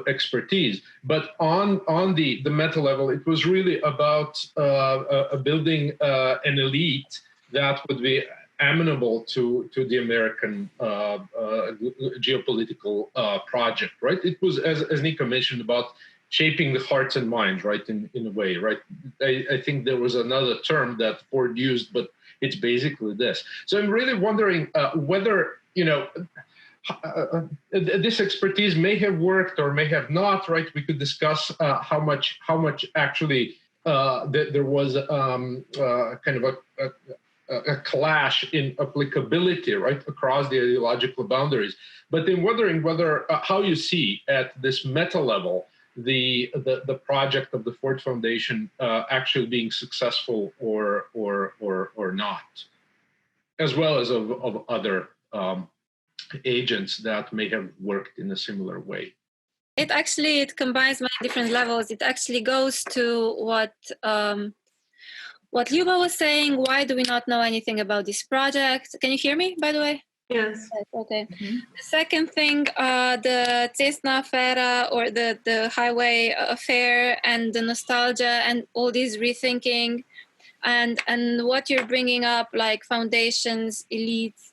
Speaker 6: expertise. But on the meta level, it was really about building an elite that would be amenable to the American geopolitical project, right? It was, as Nika mentioned, about shaping the hearts and minds, right, in a way, right? I think there was another term that Ford used, but it's basically this. So I'm really wondering whether, this expertise may have worked or may have not, right? We could discuss how much actually there was kind of a clash in applicability, right, across the ideological boundaries. But then wondering whether how you see at this meta level the project of the Ford Foundation actually being successful or not, as well as of other agents that may have worked in a similar way.
Speaker 2: It combines many different levels. It actually goes to what Ljuba was saying. Why do we not know anything about this project? Can you hear me, by the way?
Speaker 1: Yes.
Speaker 2: Okay. Mm-hmm. The second thing, the Cestna affair or the highway affair and the nostalgia and all these rethinking and what you're bringing up, like foundations, elites.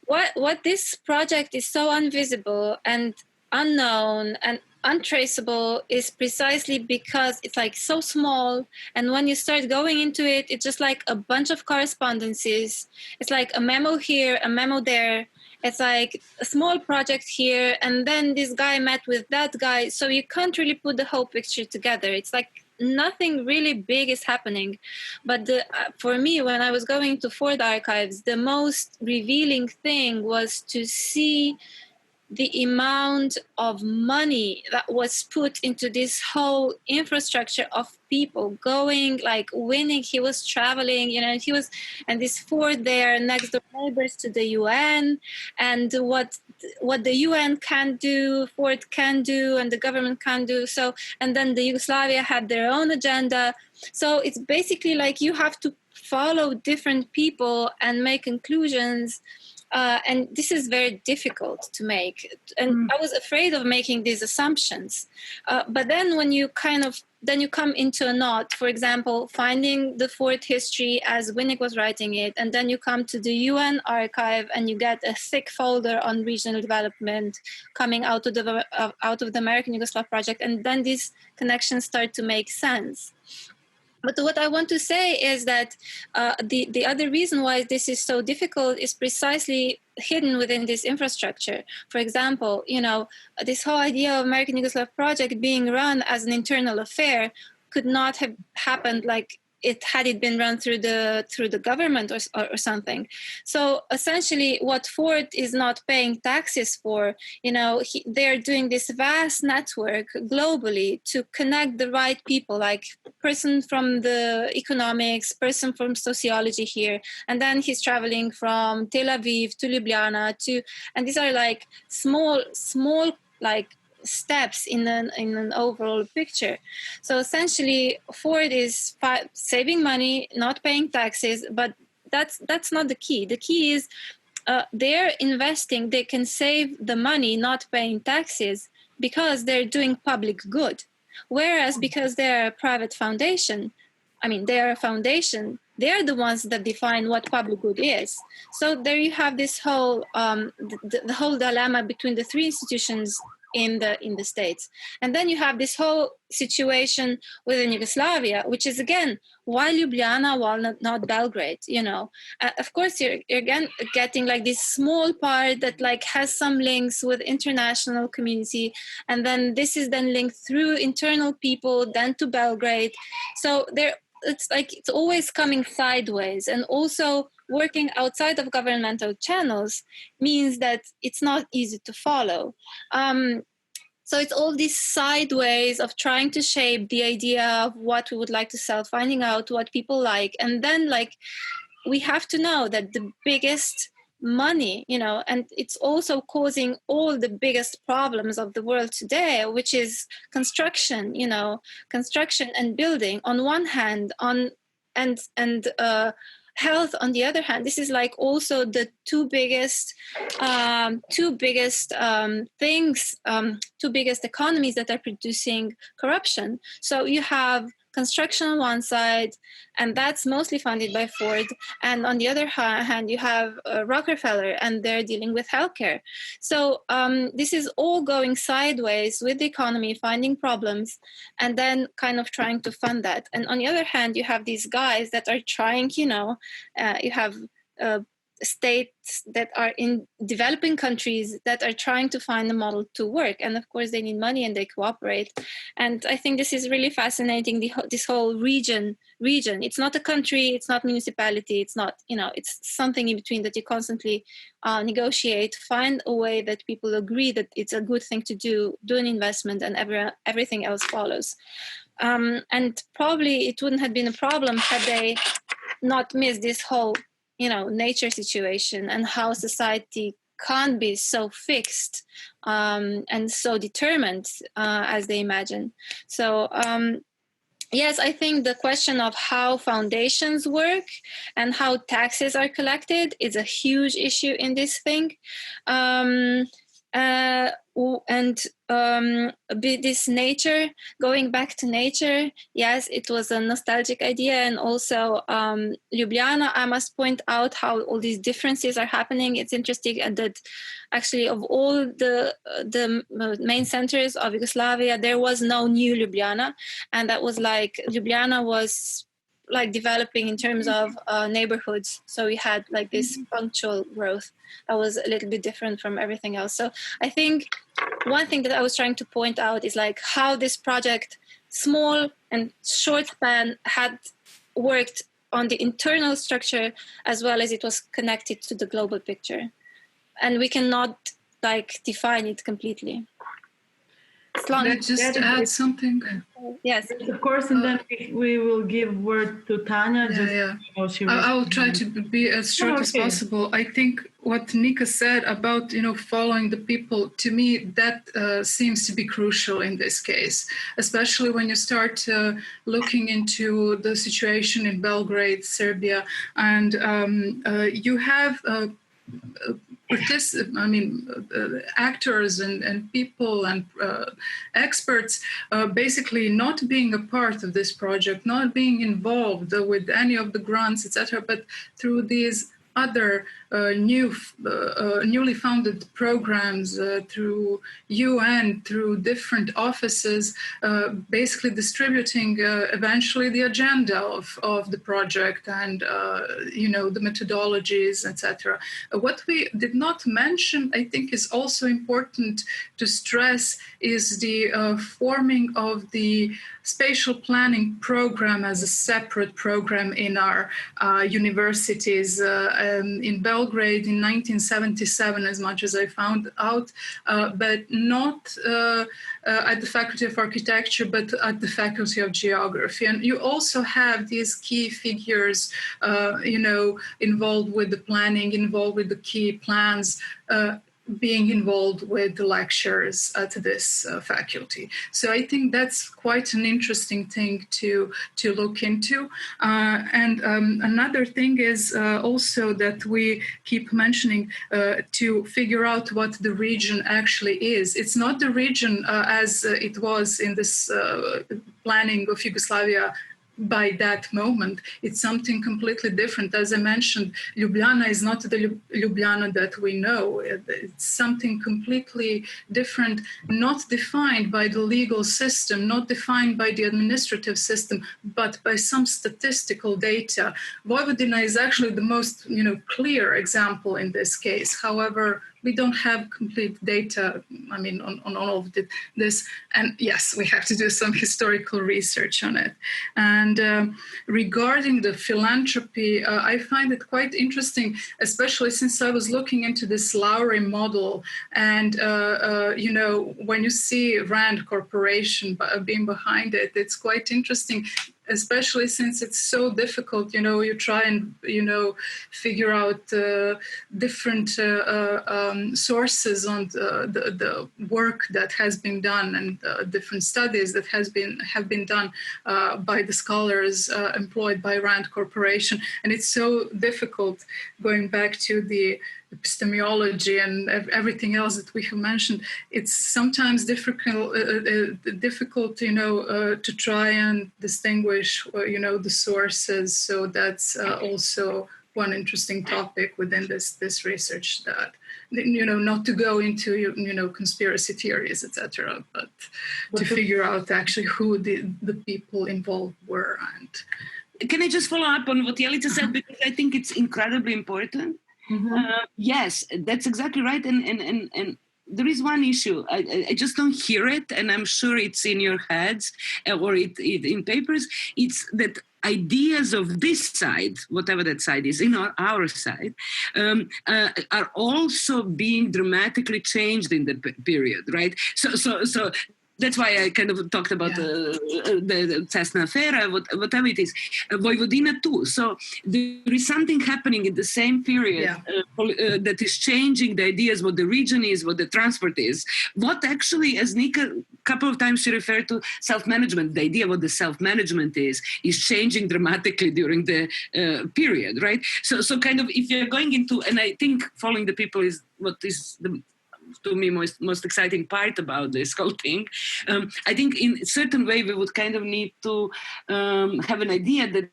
Speaker 2: What this project is so invisible and unknown and untraceable is precisely because it's like so small, and when you start going into it, it's just like a bunch of correspondences. It's like a memo here, a memo there. It's like a small project here, and then this guy met with that guy, so you can't really put the whole picture together. It's like nothing really big is happening. But for me, when I was going to Ford archives, the most revealing thing was to see the amount of money that was put into this whole infrastructure of people going, like winning. He was traveling, and this fort there next door neighbors to the UN, and what the UN can do, fort can do, and the government can do. So, and then the Yugoslavia had their own agenda. So it's basically like you have to follow different people and make conclusions. And this is very difficult to make. And I was afraid of making these assumptions. But then when you then you come into a knot, for example, finding the fort history as Winnick was writing it, and then you come to the UN archive and you get a thick folder on regional development coming out of the American Yugoslav project, and then these connections start to make sense. But what I want to say is that the other reason why this is so difficult is precisely hidden within this infrastructure. For example, this whole idea of American Yugoslav project being run as an internal affair could not have happened like had it been run through the government or something. So essentially what Ford is not paying taxes for, they're doing this vast network globally to connect the right people, like person from the economics, person from sociology here, and then he's traveling from Tel Aviv to Ljubljana and these are like small like steps in an overall picture. So essentially Ford is saving money, not paying taxes, but that's not the key. The key is they're investing, they can save the money not paying taxes because they're doing public good. Whereas because they're a private foundation, they're a foundation, they're the ones that define what public good is. So there you have this whole the whole dilemma between the three institutions in the States. And then you have this whole situation within Yugoslavia, which is again, why Ljubljana, why not Belgrade, Of course, you're again getting like this small part that like has some links with international community. And then this is then linked through internal people, then to Belgrade. So it's always coming sideways. And also working outside of governmental channels means that it's not easy to follow. So it's all these sideways of trying to shape the idea of what we would like to sell, finding out what people like. And then we have to know that the biggest money, and it's also causing all the biggest problems of the world today, which is construction and building on one hand, and health on the other hand. This is like also the two biggest economies that are producing corruption. So you have construction on one side, and that's mostly funded by Ford. And on the other hand, you have Rockefeller, and they're dealing with healthcare. So this is all going sideways with the economy, finding problems, and then kind of trying to fund that. And on the other hand, you have these guys that are trying, you have states that are in developing countries that are trying to find a model to work. And of course, they need money and they cooperate. And I think this is really fascinating, this whole region. It's not a country, it's not municipality, it's not, it's something in between that you constantly negotiate, find a way that people agree that it's a good thing to do an investment, and everything else follows. And probably it wouldn't have been a problem had they not missed this whole nature situation and how society can't be so fixed and so determined as they imagine. So yes, I think the question of how foundations work and how taxes are collected is a huge issue in this thing. This nature, going back to nature, yes, it was a nostalgic idea. And also Ljubljana, I must point out how all these differences are happening. It's interesting that actually of all the main centers of Yugoslavia, there was no new Ljubljana. And that was like, Ljubljana was like developing in terms of neighborhoods. So we had like this punctual growth that was a little bit different from everything else. So I think one thing that I was trying to point out is like how this project, small and short span, had worked on the internal structure as well as it was connected to the global picture. And we cannot like define it completely.
Speaker 3: Let's just add something.
Speaker 2: Yes,
Speaker 1: of course, and then we will give word to Tanya.
Speaker 3: I will try to be as short as possible. I think what Nika said about following the people, to me that seems to be crucial in this case, especially when you start looking into the situation in Belgrade, Serbia, and you have actors and people and experts basically not being a part of this project, not being involved with any of the grants, etc., but through these other newly founded programs through UN, through different offices, basically distributing eventually the agenda of the project and the methodologies, etc. What we did not mention, I think, is also important to stress is the forming of the spatial planning program as a separate program in our universities. In Belgrade in 1977, as much as I found out, but not at the Faculty of Architecture, but at the Faculty of Geography. And you also have these key figures, involved with the planning, involved with the key plans, being involved with the lectures at this faculty. So I think that's quite an interesting thing to look into. And another thing is also that we keep mentioning to figure out what the region actually is. It's not the region as it was in this planning of Yugoslavia by that moment. It's something completely different. As I mentioned, Ljubljana is not the Ljubljana that we know. It's something completely different, not defined by the legal system, not defined by the administrative system, but by some statistical data. Vojvodina is actually the most clear example in this case. However, we don't have complete data, on all of this. And yes, we have to do some historical research on it. And regarding the philanthropy, I find it quite interesting, especially since I was looking into this Lowry model. And, when you see Rand Corporation being behind it, it's quite interesting, especially since it's so difficult. You try and, figure out different sources on the work that has been done and different studies that have been done by the scholars employed by Rand Corporation. And it's so difficult going back to the epistemology and everything else that we have mentioned. It's sometimes difficult, to try and distinguish, the sources. So that's also one interesting topic within this research, that, not to go into, conspiracy theories, etc., but to figure out actually who the people involved were. And
Speaker 5: can I just follow up on what Jelica said, because I think it's incredibly important. Mm-hmm. Yes, that's exactly right. And there is one issue. I just don't hear it, and I'm sure it's in your heads or it in papers. It's that ideas of this side, whatever that side is, in our side, are also being dramatically changed in the period, right? So that's why I kind of talked about the Cessna affair, whatever it is. Vojvodina too. So there is something happening in the same period that is changing the ideas, what the region is, what the transport is. What actually, as Nika, a couple of times she referred to self-management, the idea what the self-management is changing dramatically during the period, right? So kind of if you're going into, and I think following the people is what is to me most exciting part about this whole thing. I think in a certain way we would kind of need to have an idea that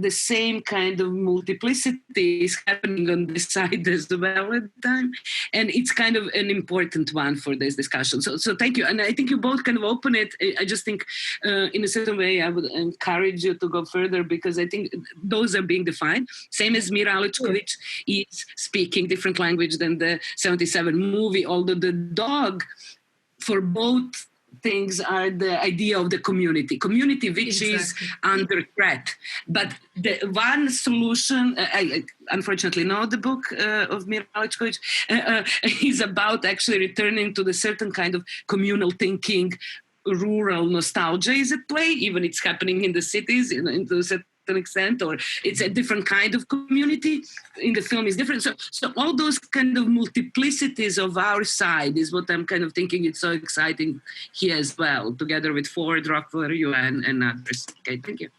Speaker 5: the same kind of multiplicity is happening on this side as well at the time. And it's kind of an important one for this discussion. So thank you. And I think you both kind of open it. I just think in a certain way I would encourage you to go further, because I think those are being defined. Same as Mira Alečković is speaking different language than the 77 movie, although the dog for both things are the idea of the community which is under threat. But the one solution, I unfortunately know the book of Mira Alečković, is about actually returning to the certain kind of communal thinking. Rural nostalgia is at play, even it's happening in the cities to a certain extent, or it's a different kind of community. In the film is different. So all those kind of multiplicities of our side is what I'm kind of thinking it's so exciting here as well, together with Ford, Rockefeller, UN, and others. Okay, thank you.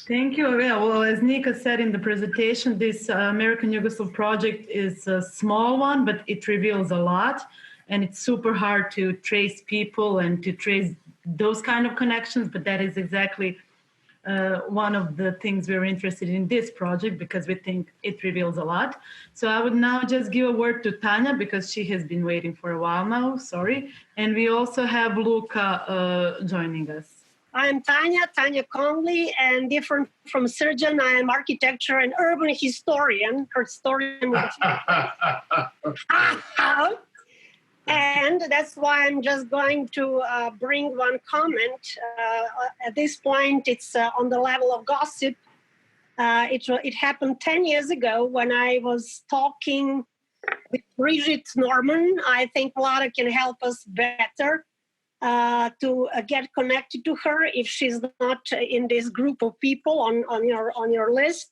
Speaker 1: Thank you. Yeah, well, as Nika said in the presentation, this American Yugoslav project is a small one, but it reveals a lot. And it's super hard to trace people and to trace those kind of connections, but that is exactly one of the things we're interested in this project, because we think it reveals a lot. So I would now just give a word to Tanya, because she has been waiting for a while now, sorry. And we also have Luca joining us.
Speaker 7: I'm Tanya Conley, and different from surgeon, I am architecture and urban historian. And that's why I'm just going to bring one comment. At this point, it's on the level of gossip. It happened 10 years ago when I was talking with Brigitte Norman. I think Lara can help us better to get connected to her if she's not in this group of people on your list.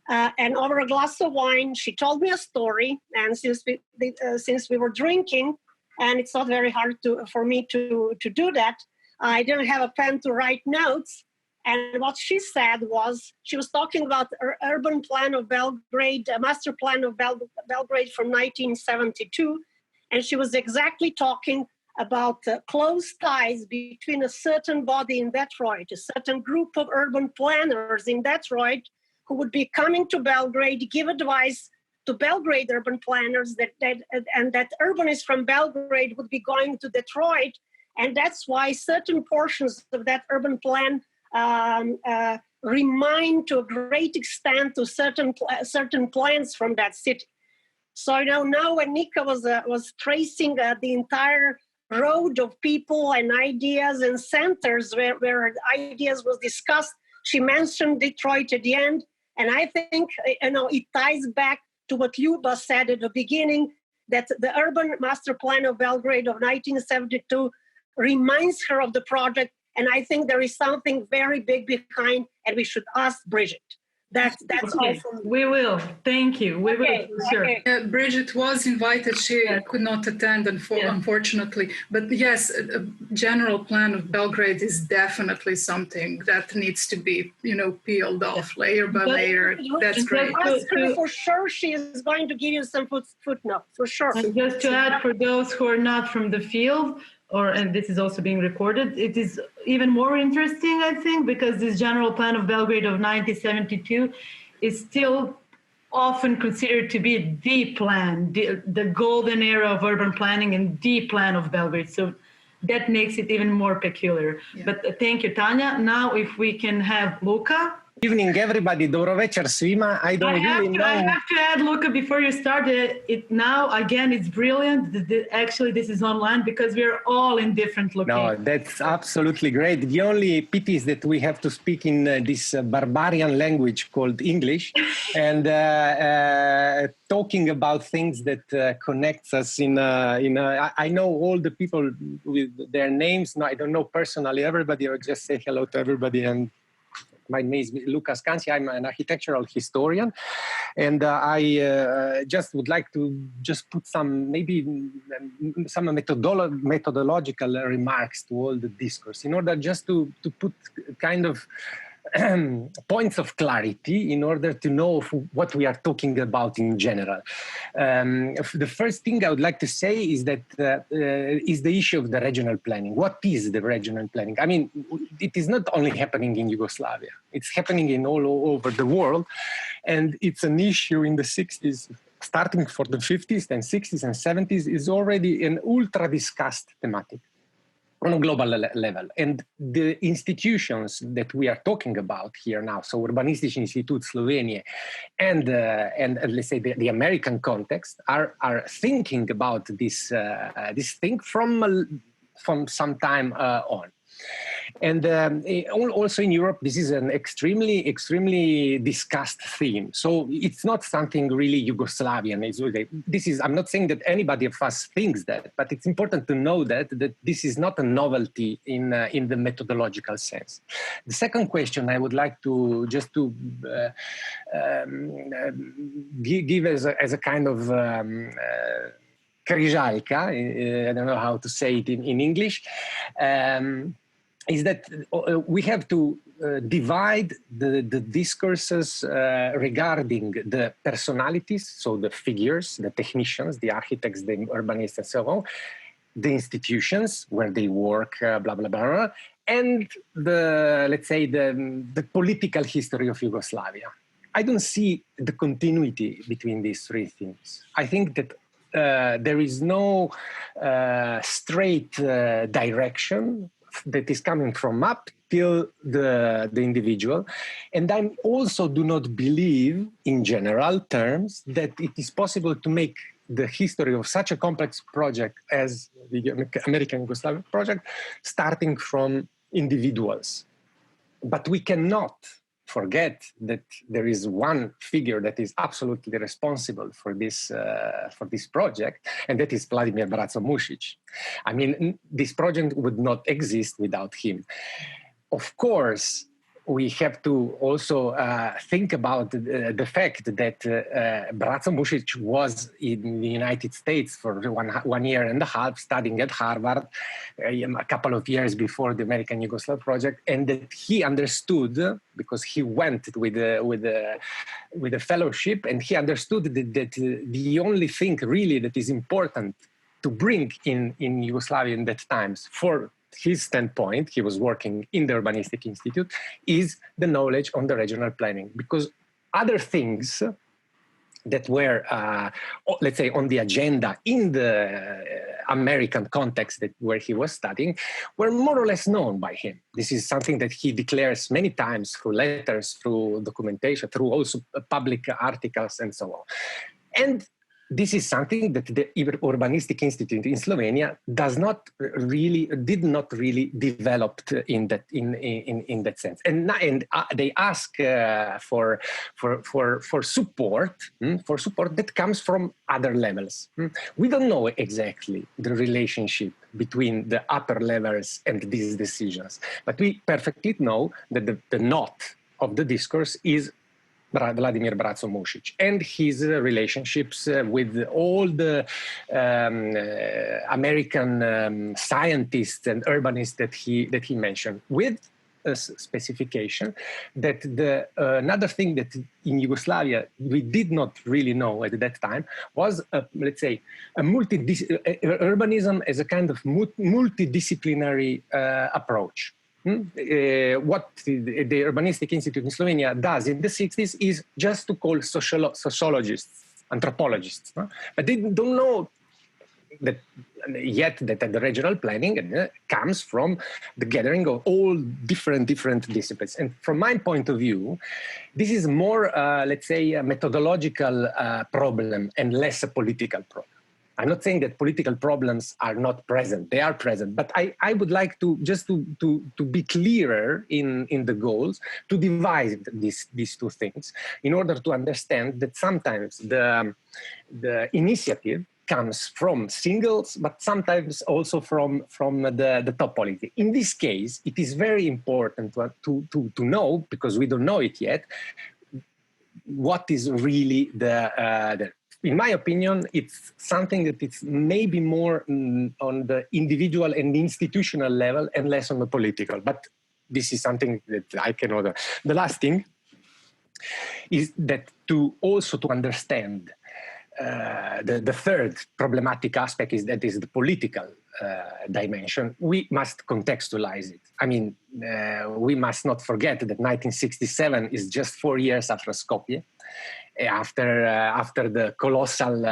Speaker 7: And over a glass of wine, she told me a story. And since we were drinking, and it's not very hard for me to do that, I didn't have a pen to write notes. And what she said was, she was talking about the urban plan of Belgrade, a master plan of Belgrade from 1972. And she was exactly talking about close ties between a certain body in Detroit, a certain group of urban planners in Detroit, who would be coming to Belgrade, give advice to Belgrade urban planners and that urbanists from Belgrade would be going to Detroit. And that's why certain portions of that urban plan remind to a great extent to certain plans from that city. So now when Nika was tracing the entire road of people and ideas and centers where ideas was discussed, she mentioned Detroit at the end. And I think, it ties back to what Ljuba said at the beginning, that the urban master plan of Belgrade of 1972 reminds her of the project. And I think there is something very big behind, and we should ask Brigitte. That's
Speaker 1: okay.
Speaker 7: all from me.
Speaker 1: We will. Thank you. We will, sure.
Speaker 3: Okay. Brigitte was invited. She could not attend, unfortunately. But yes, a general plan of Belgrade is definitely something that needs to be, peeled off layer by layer. That's great.
Speaker 7: Ask her for sure. She is going to give you some footnotes, for sure.
Speaker 1: And just to add, for those who are not from the field, and this is also being recorded, it is even more interesting, I think, because this general plan of Belgrade of 1972 is still often considered to be the plan, the golden era of urban planning and the plan of Belgrade. So that makes it even more peculiar. Yeah. But thank you, Tanya. Now, if we can have Luca.
Speaker 8: Evening, everybody. Dobro večer svima. I
Speaker 1: have to add, Luca, before you start it now, again, it's brilliant. Actually, this is online because we're all in different locations.
Speaker 8: No, that's absolutely great. The only pity is that we have to speak in this barbarian language called English and talking about things that connects us I know all the people with their names. No, I don't know personally everybody. I'll just say hello to everybody. And my name is Luca Scanzi. I'm an architectural historian, and I just would like to just put some methodological remarks to all the discourse in order just to put kind of points of clarity in order to know what we are talking about in general. The first thing I would like to say is that is the issue of the regional planning. What is the regional planning? I mean, it is not only happening in Yugoslavia. It's happening in all over the world. And it's an issue in the 60s, starting for the 50s and 60s and 70s, is already an ultra discussed thematic on a global level. And the institutions that we are talking about here now, so Urbanistički Institute Slovenia and let's say the American context, are thinking about this thing from from some time on. And also in Europe, this is an extremely discussed theme. So it's not something really Yugoslavian. I'm not saying that anybody of us thinks that, but it's important to know that this is not a novelty in the methodological sense. The second question I would like to just to give as a kind of križaljka, I don't know how to say it in English, is that we have to divide the discourses regarding the personalities, so the figures, the technicians, the architects, the urbanists, and so on, the institutions where they work, blah, blah, blah, and let's say the political history of Yugoslavia. I don't see the continuity between these three things. I think that there is no straight direction that is coming from up till the individual. And I also do not believe, in general terms, that it is possible to make the history of such a complex project as the American-Yugoslavian project starting from individuals. But we cannot forget that there is one figure that is absolutely responsible for this project, and that is Vladimir Braco-Mušić. I mean, this project would not exist without him. Of course, we have to also think about the fact that Braco-Mušić was in the United States for 1 year and a half, studying at Harvard a couple of years before the American Yugoslav project, and that he understood, because he went with a fellowship, and he understood that the only thing really that is important to bring in Yugoslavia in that times, for his standpoint, he was working in the Urbanistic Institute, is the knowledge on the regional planning. Because other things that were, let's say, on the agenda in the American context where he was studying were more or less known by him. This is something that he declares many times through letters, through documentation, through also public articles and so on. And this is something that the Urbanistic Institute in Slovenia did not really develop in that sense, and they ask for support that comes from other levels. We don't know exactly the relationship between the upper levels and these decisions, but we perfectly know that the knot of the discourse is Vladimir Braco-Mušić and his relationships with all the American scientists and urbanists that he mentioned, with a specification that another thing that in Yugoslavia we did not really know at that time was, let's say, urbanism as a kind of multidisciplinary approach. What the Urbanistic Institute in Slovenia does in the 60s is just to call sociologists, anthropologists, but they don't know that yet that the regional planning comes from the gathering of all different disciplines. And from my point of view, this is more, let's say, a methodological problem and less a political problem. I'm not saying that political problems are not present. They are present. But I would like to just to be clearer in the goals, to divide these two things in order to understand that sometimes the initiative comes from singles, but sometimes also from the top policy. In this case, it is very important to know, because we don't know it yet, what is really in my opinion, it's something that it's maybe more on the individual and institutional level and less on the political. But this is something that I can order. The last thing is that to understand the third problematic aspect is the political dimension. We must contextualize it. I mean, we must not forget that 1967 is just 4 years after Skopje. After the colossal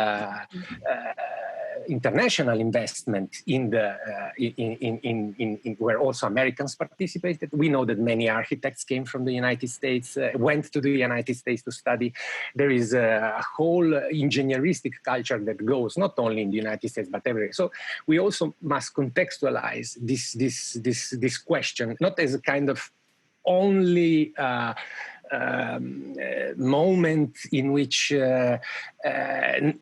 Speaker 8: international investment in the in where also Americans participated. We know that many architects came from the United States, went to the United States to study. There is a whole engineeristic culture that goes not only in the United States but everywhere. So we also must contextualize this question not as a kind of only moment in which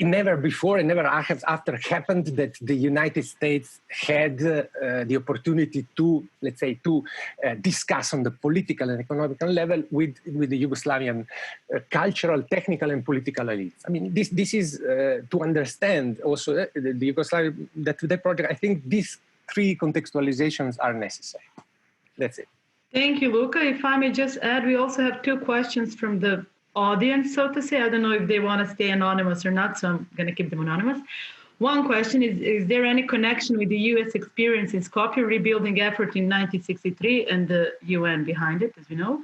Speaker 8: never before and never after happened that the United States had the opportunity to, let's say, to discuss on the political and economical level with the Yugoslavian cultural, technical, and political elites. I mean, this is to understand also the Yugoslavia, that project. I think these three contextualizations are necessary. That's it.
Speaker 1: Thank you, Luca. If I may just add, we also have two questions from the audience, so to say. I don't know if they want to stay anonymous or not, so I'm going to keep them anonymous. One question is there any connection with the U.S. experience in Skopje rebuilding effort in 1963 and the UN behind it, as we know?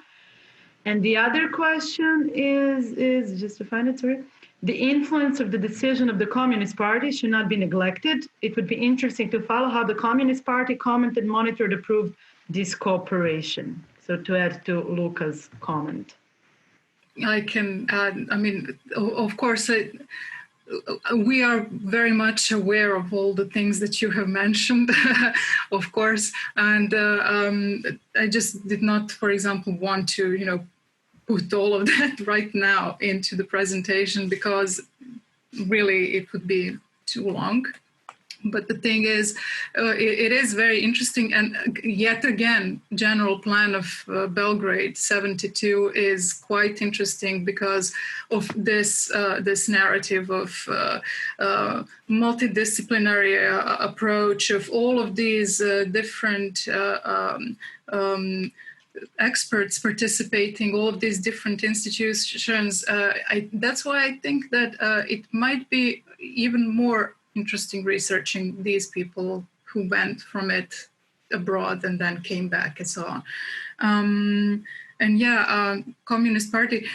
Speaker 1: And the other question is just to find it, sorry. The influence of the decision of the Communist Party should not be neglected. It would be interesting to follow how the Communist Party commented, monitored, approved this cooperation. So to add to Luca's comment.
Speaker 3: I can add, I mean, of course, we are very much aware of all the things that you have mentioned, of course. And I just did not, for example, want to, put all of that right now into the presentation because really it would be too long. But the thing is, it is very interesting. And yet again, general plan of Belgrade 72 is quite interesting because of this narrative of multidisciplinary approach of all of these different experts participating, all of these different institutions. That's why I think that it might be even more interesting researching these people who went from it abroad and then came back and so on. Communist Party,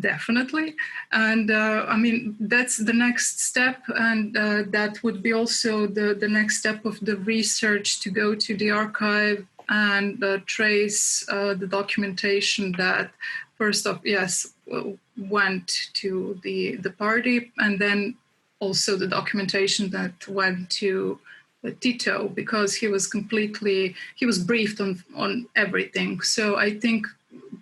Speaker 3: definitely. And I mean, that's the next step. And that would be also the next step of the research, to go to the archive and trace the documentation that first off, yes, went to the party, and then also the documentation that went to Tito, because he was briefed on everything. So I think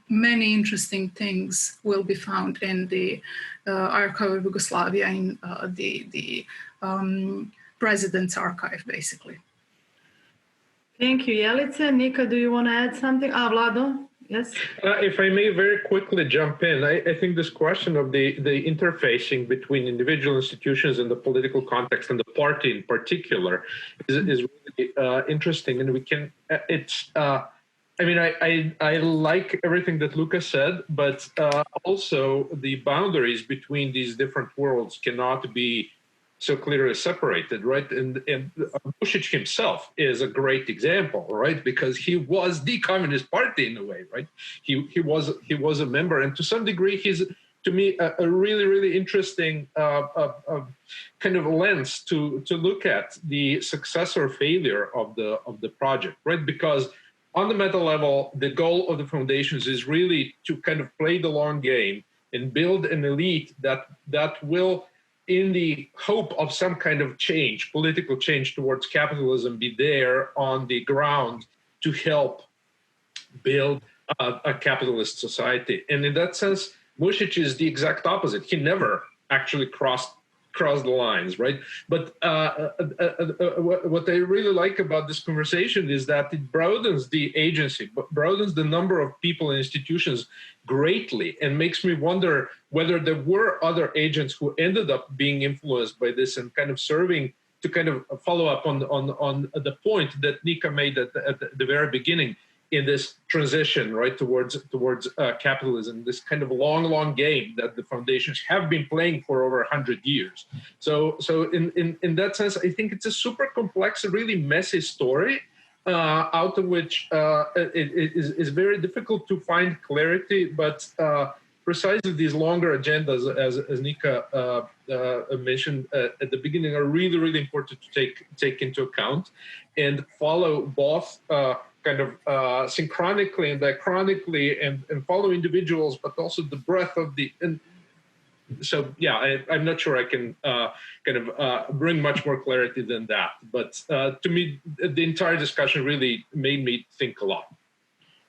Speaker 3: many interesting things will be found in the Archive of Yugoslavia, in the President's Archive, basically.
Speaker 1: Thank you, Jelica. Nika, do you want to add something? Vlado? Yes.
Speaker 6: If I may very quickly jump in, I think this question of the interfacing between individual institutions and the political context and the party in particular is really interesting. And we can, I like everything that Luca said, but also the boundaries between these different worlds cannot be so clearly separated, right? And Vučić himself is a great example, right? Because he was the Communist Party in a way, right? He was a member, and to some degree, he's, to me, a really, really interesting kind of lens to look at the success or failure of the project, right? Because on the meta level, the goal of the foundations is really to kind of play the long game and build an elite that will, in the hope of some kind of change, political change towards capitalism, be there on the ground to help build a capitalist society. And in that sense, Vučić is the exact opposite. He never actually crossed the lines, right? But what I really like about this conversation is that it broadens the agency, broadens the number of people and institutions greatly, and makes me wonder whether there were other agents who ended up being influenced by this and kind of serving to kind of follow up on the point that Nika made at the very beginning in this transition, right, towards capitalism, this kind of long game that the foundations have been playing for over 100 years. So in that sense, I think it's a super complex, really messy story, out of which it is very difficult to find clarity, but precisely these longer agendas, as Nika mentioned at the beginning, are really, really important to take into account and follow both kind of synchronically and diachronically and follow individuals, but also the breadth of the. So yeah, I'm not sure I can kind of bring much more clarity than that. But to me, the entire discussion really made me think a lot.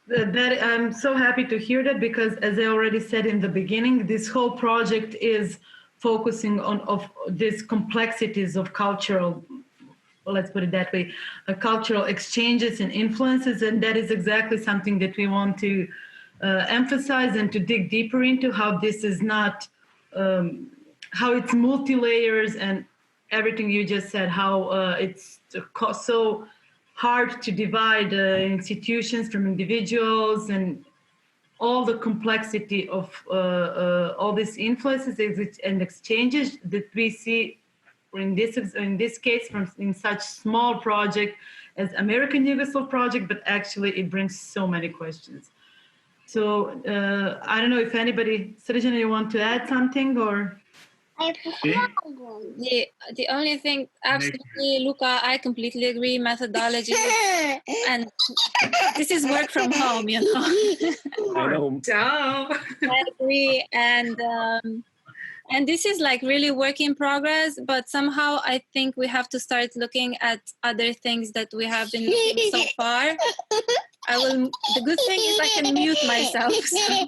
Speaker 1: That I'm so happy to hear that, because as I already said in the beginning, this whole project is focusing on these complexities of cultural, let's put it that way, cultural exchanges and influences, and that is exactly something that we want to emphasize and to dig deeper into, how this is not, how it's multi-layers and everything you just said, how it's so hard to divide institutions from individuals, and all the complexity of all these influences and exchanges that we see in this case in such small project as American-Yugoslav project, but actually it brings so many questions. So I don't know if anybody, Srđana, you want to add something or?
Speaker 2: The only thing, absolutely, Luca, I completely agree. Methodology, and this is work from home, you know. I agree, and this is like really work in progress. But somehow, I think we have to start looking at other things that we have been looking so far. The good thing is I can mute myself. So.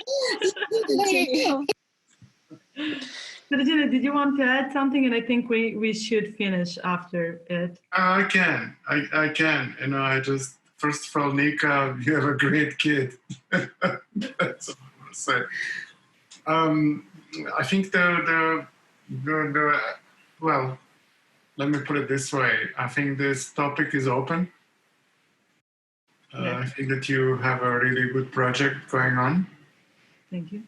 Speaker 1: Srđana, did you want to add something? And I think we should finish after it.
Speaker 4: I can. You know, I just, first of all, Nika, you have a great kid. That's what I want to say. I think well, let me put it this way. I think this topic is open. I think that you have a really good project going on.
Speaker 1: Thank you.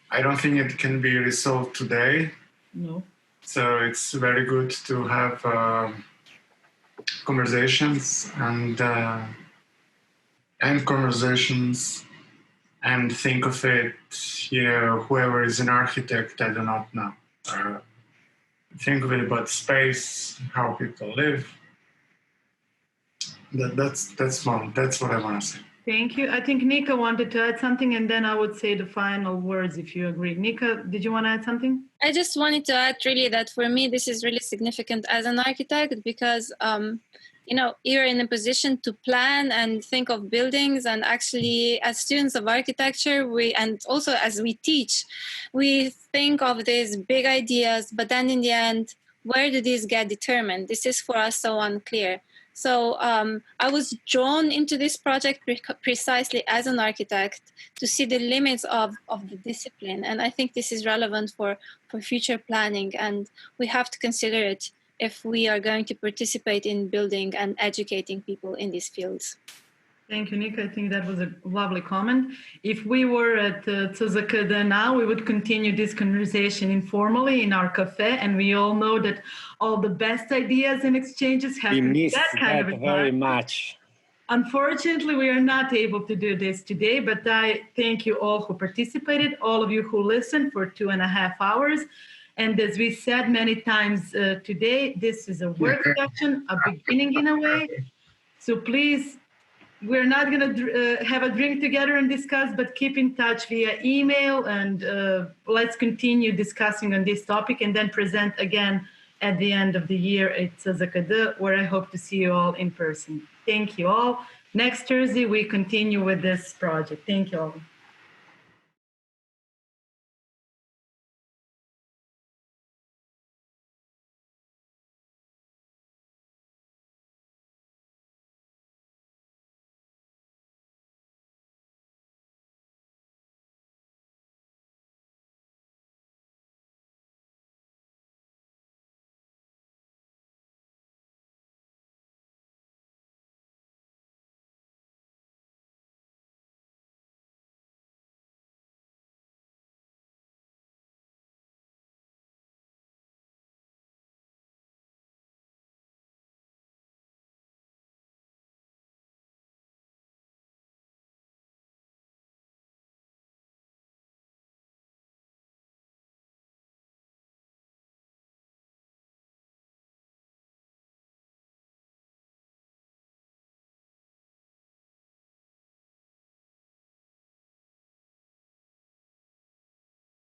Speaker 4: I don't think it can be resolved today.
Speaker 1: No.
Speaker 4: So it's very good to have conversations and conversations and think of it, you know, whoever is an architect, I do not know. Think of it about space, how people live. That's what I want to say.
Speaker 1: Thank you. I think Nika wanted to add something, and then I would say the final words if you agree. Nika, did you want to add something?
Speaker 2: I just wanted to add really that for me, this is really significant as an architect because, you know, you're in a position to plan and think of buildings. And actually, as students of architecture, and also as we teach, we think of these big ideas, but then in the end, where do these get determined? This is for us so unclear. So I was drawn into this project precisely as an architect to see the limits of the discipline. And I think this is relevant for future planning. And we have to consider it if we are going to participate in building and educating people in these fields.
Speaker 1: Thank you, Nika. I think that was a lovely comment. If we were at CZKD now, we would continue this conversation informally in our cafe, and we all know that all the best ideas and exchanges happen
Speaker 8: We
Speaker 1: at that kind of a time.
Speaker 8: very much.
Speaker 1: Unfortunately, we are not able to do this today, but I thank you all who participated, all of you who listened for 2.5 hours. And as we said many times today, this is a work session, a beginning in a way. So please, we're not going to have a drink together and discuss, but keep in touch via email, and let's continue discussing on this topic and then present again at the end of the year at CZKD, where I hope to see you all in person. Thank you all. Next Thursday, we continue with this project. Thank you all.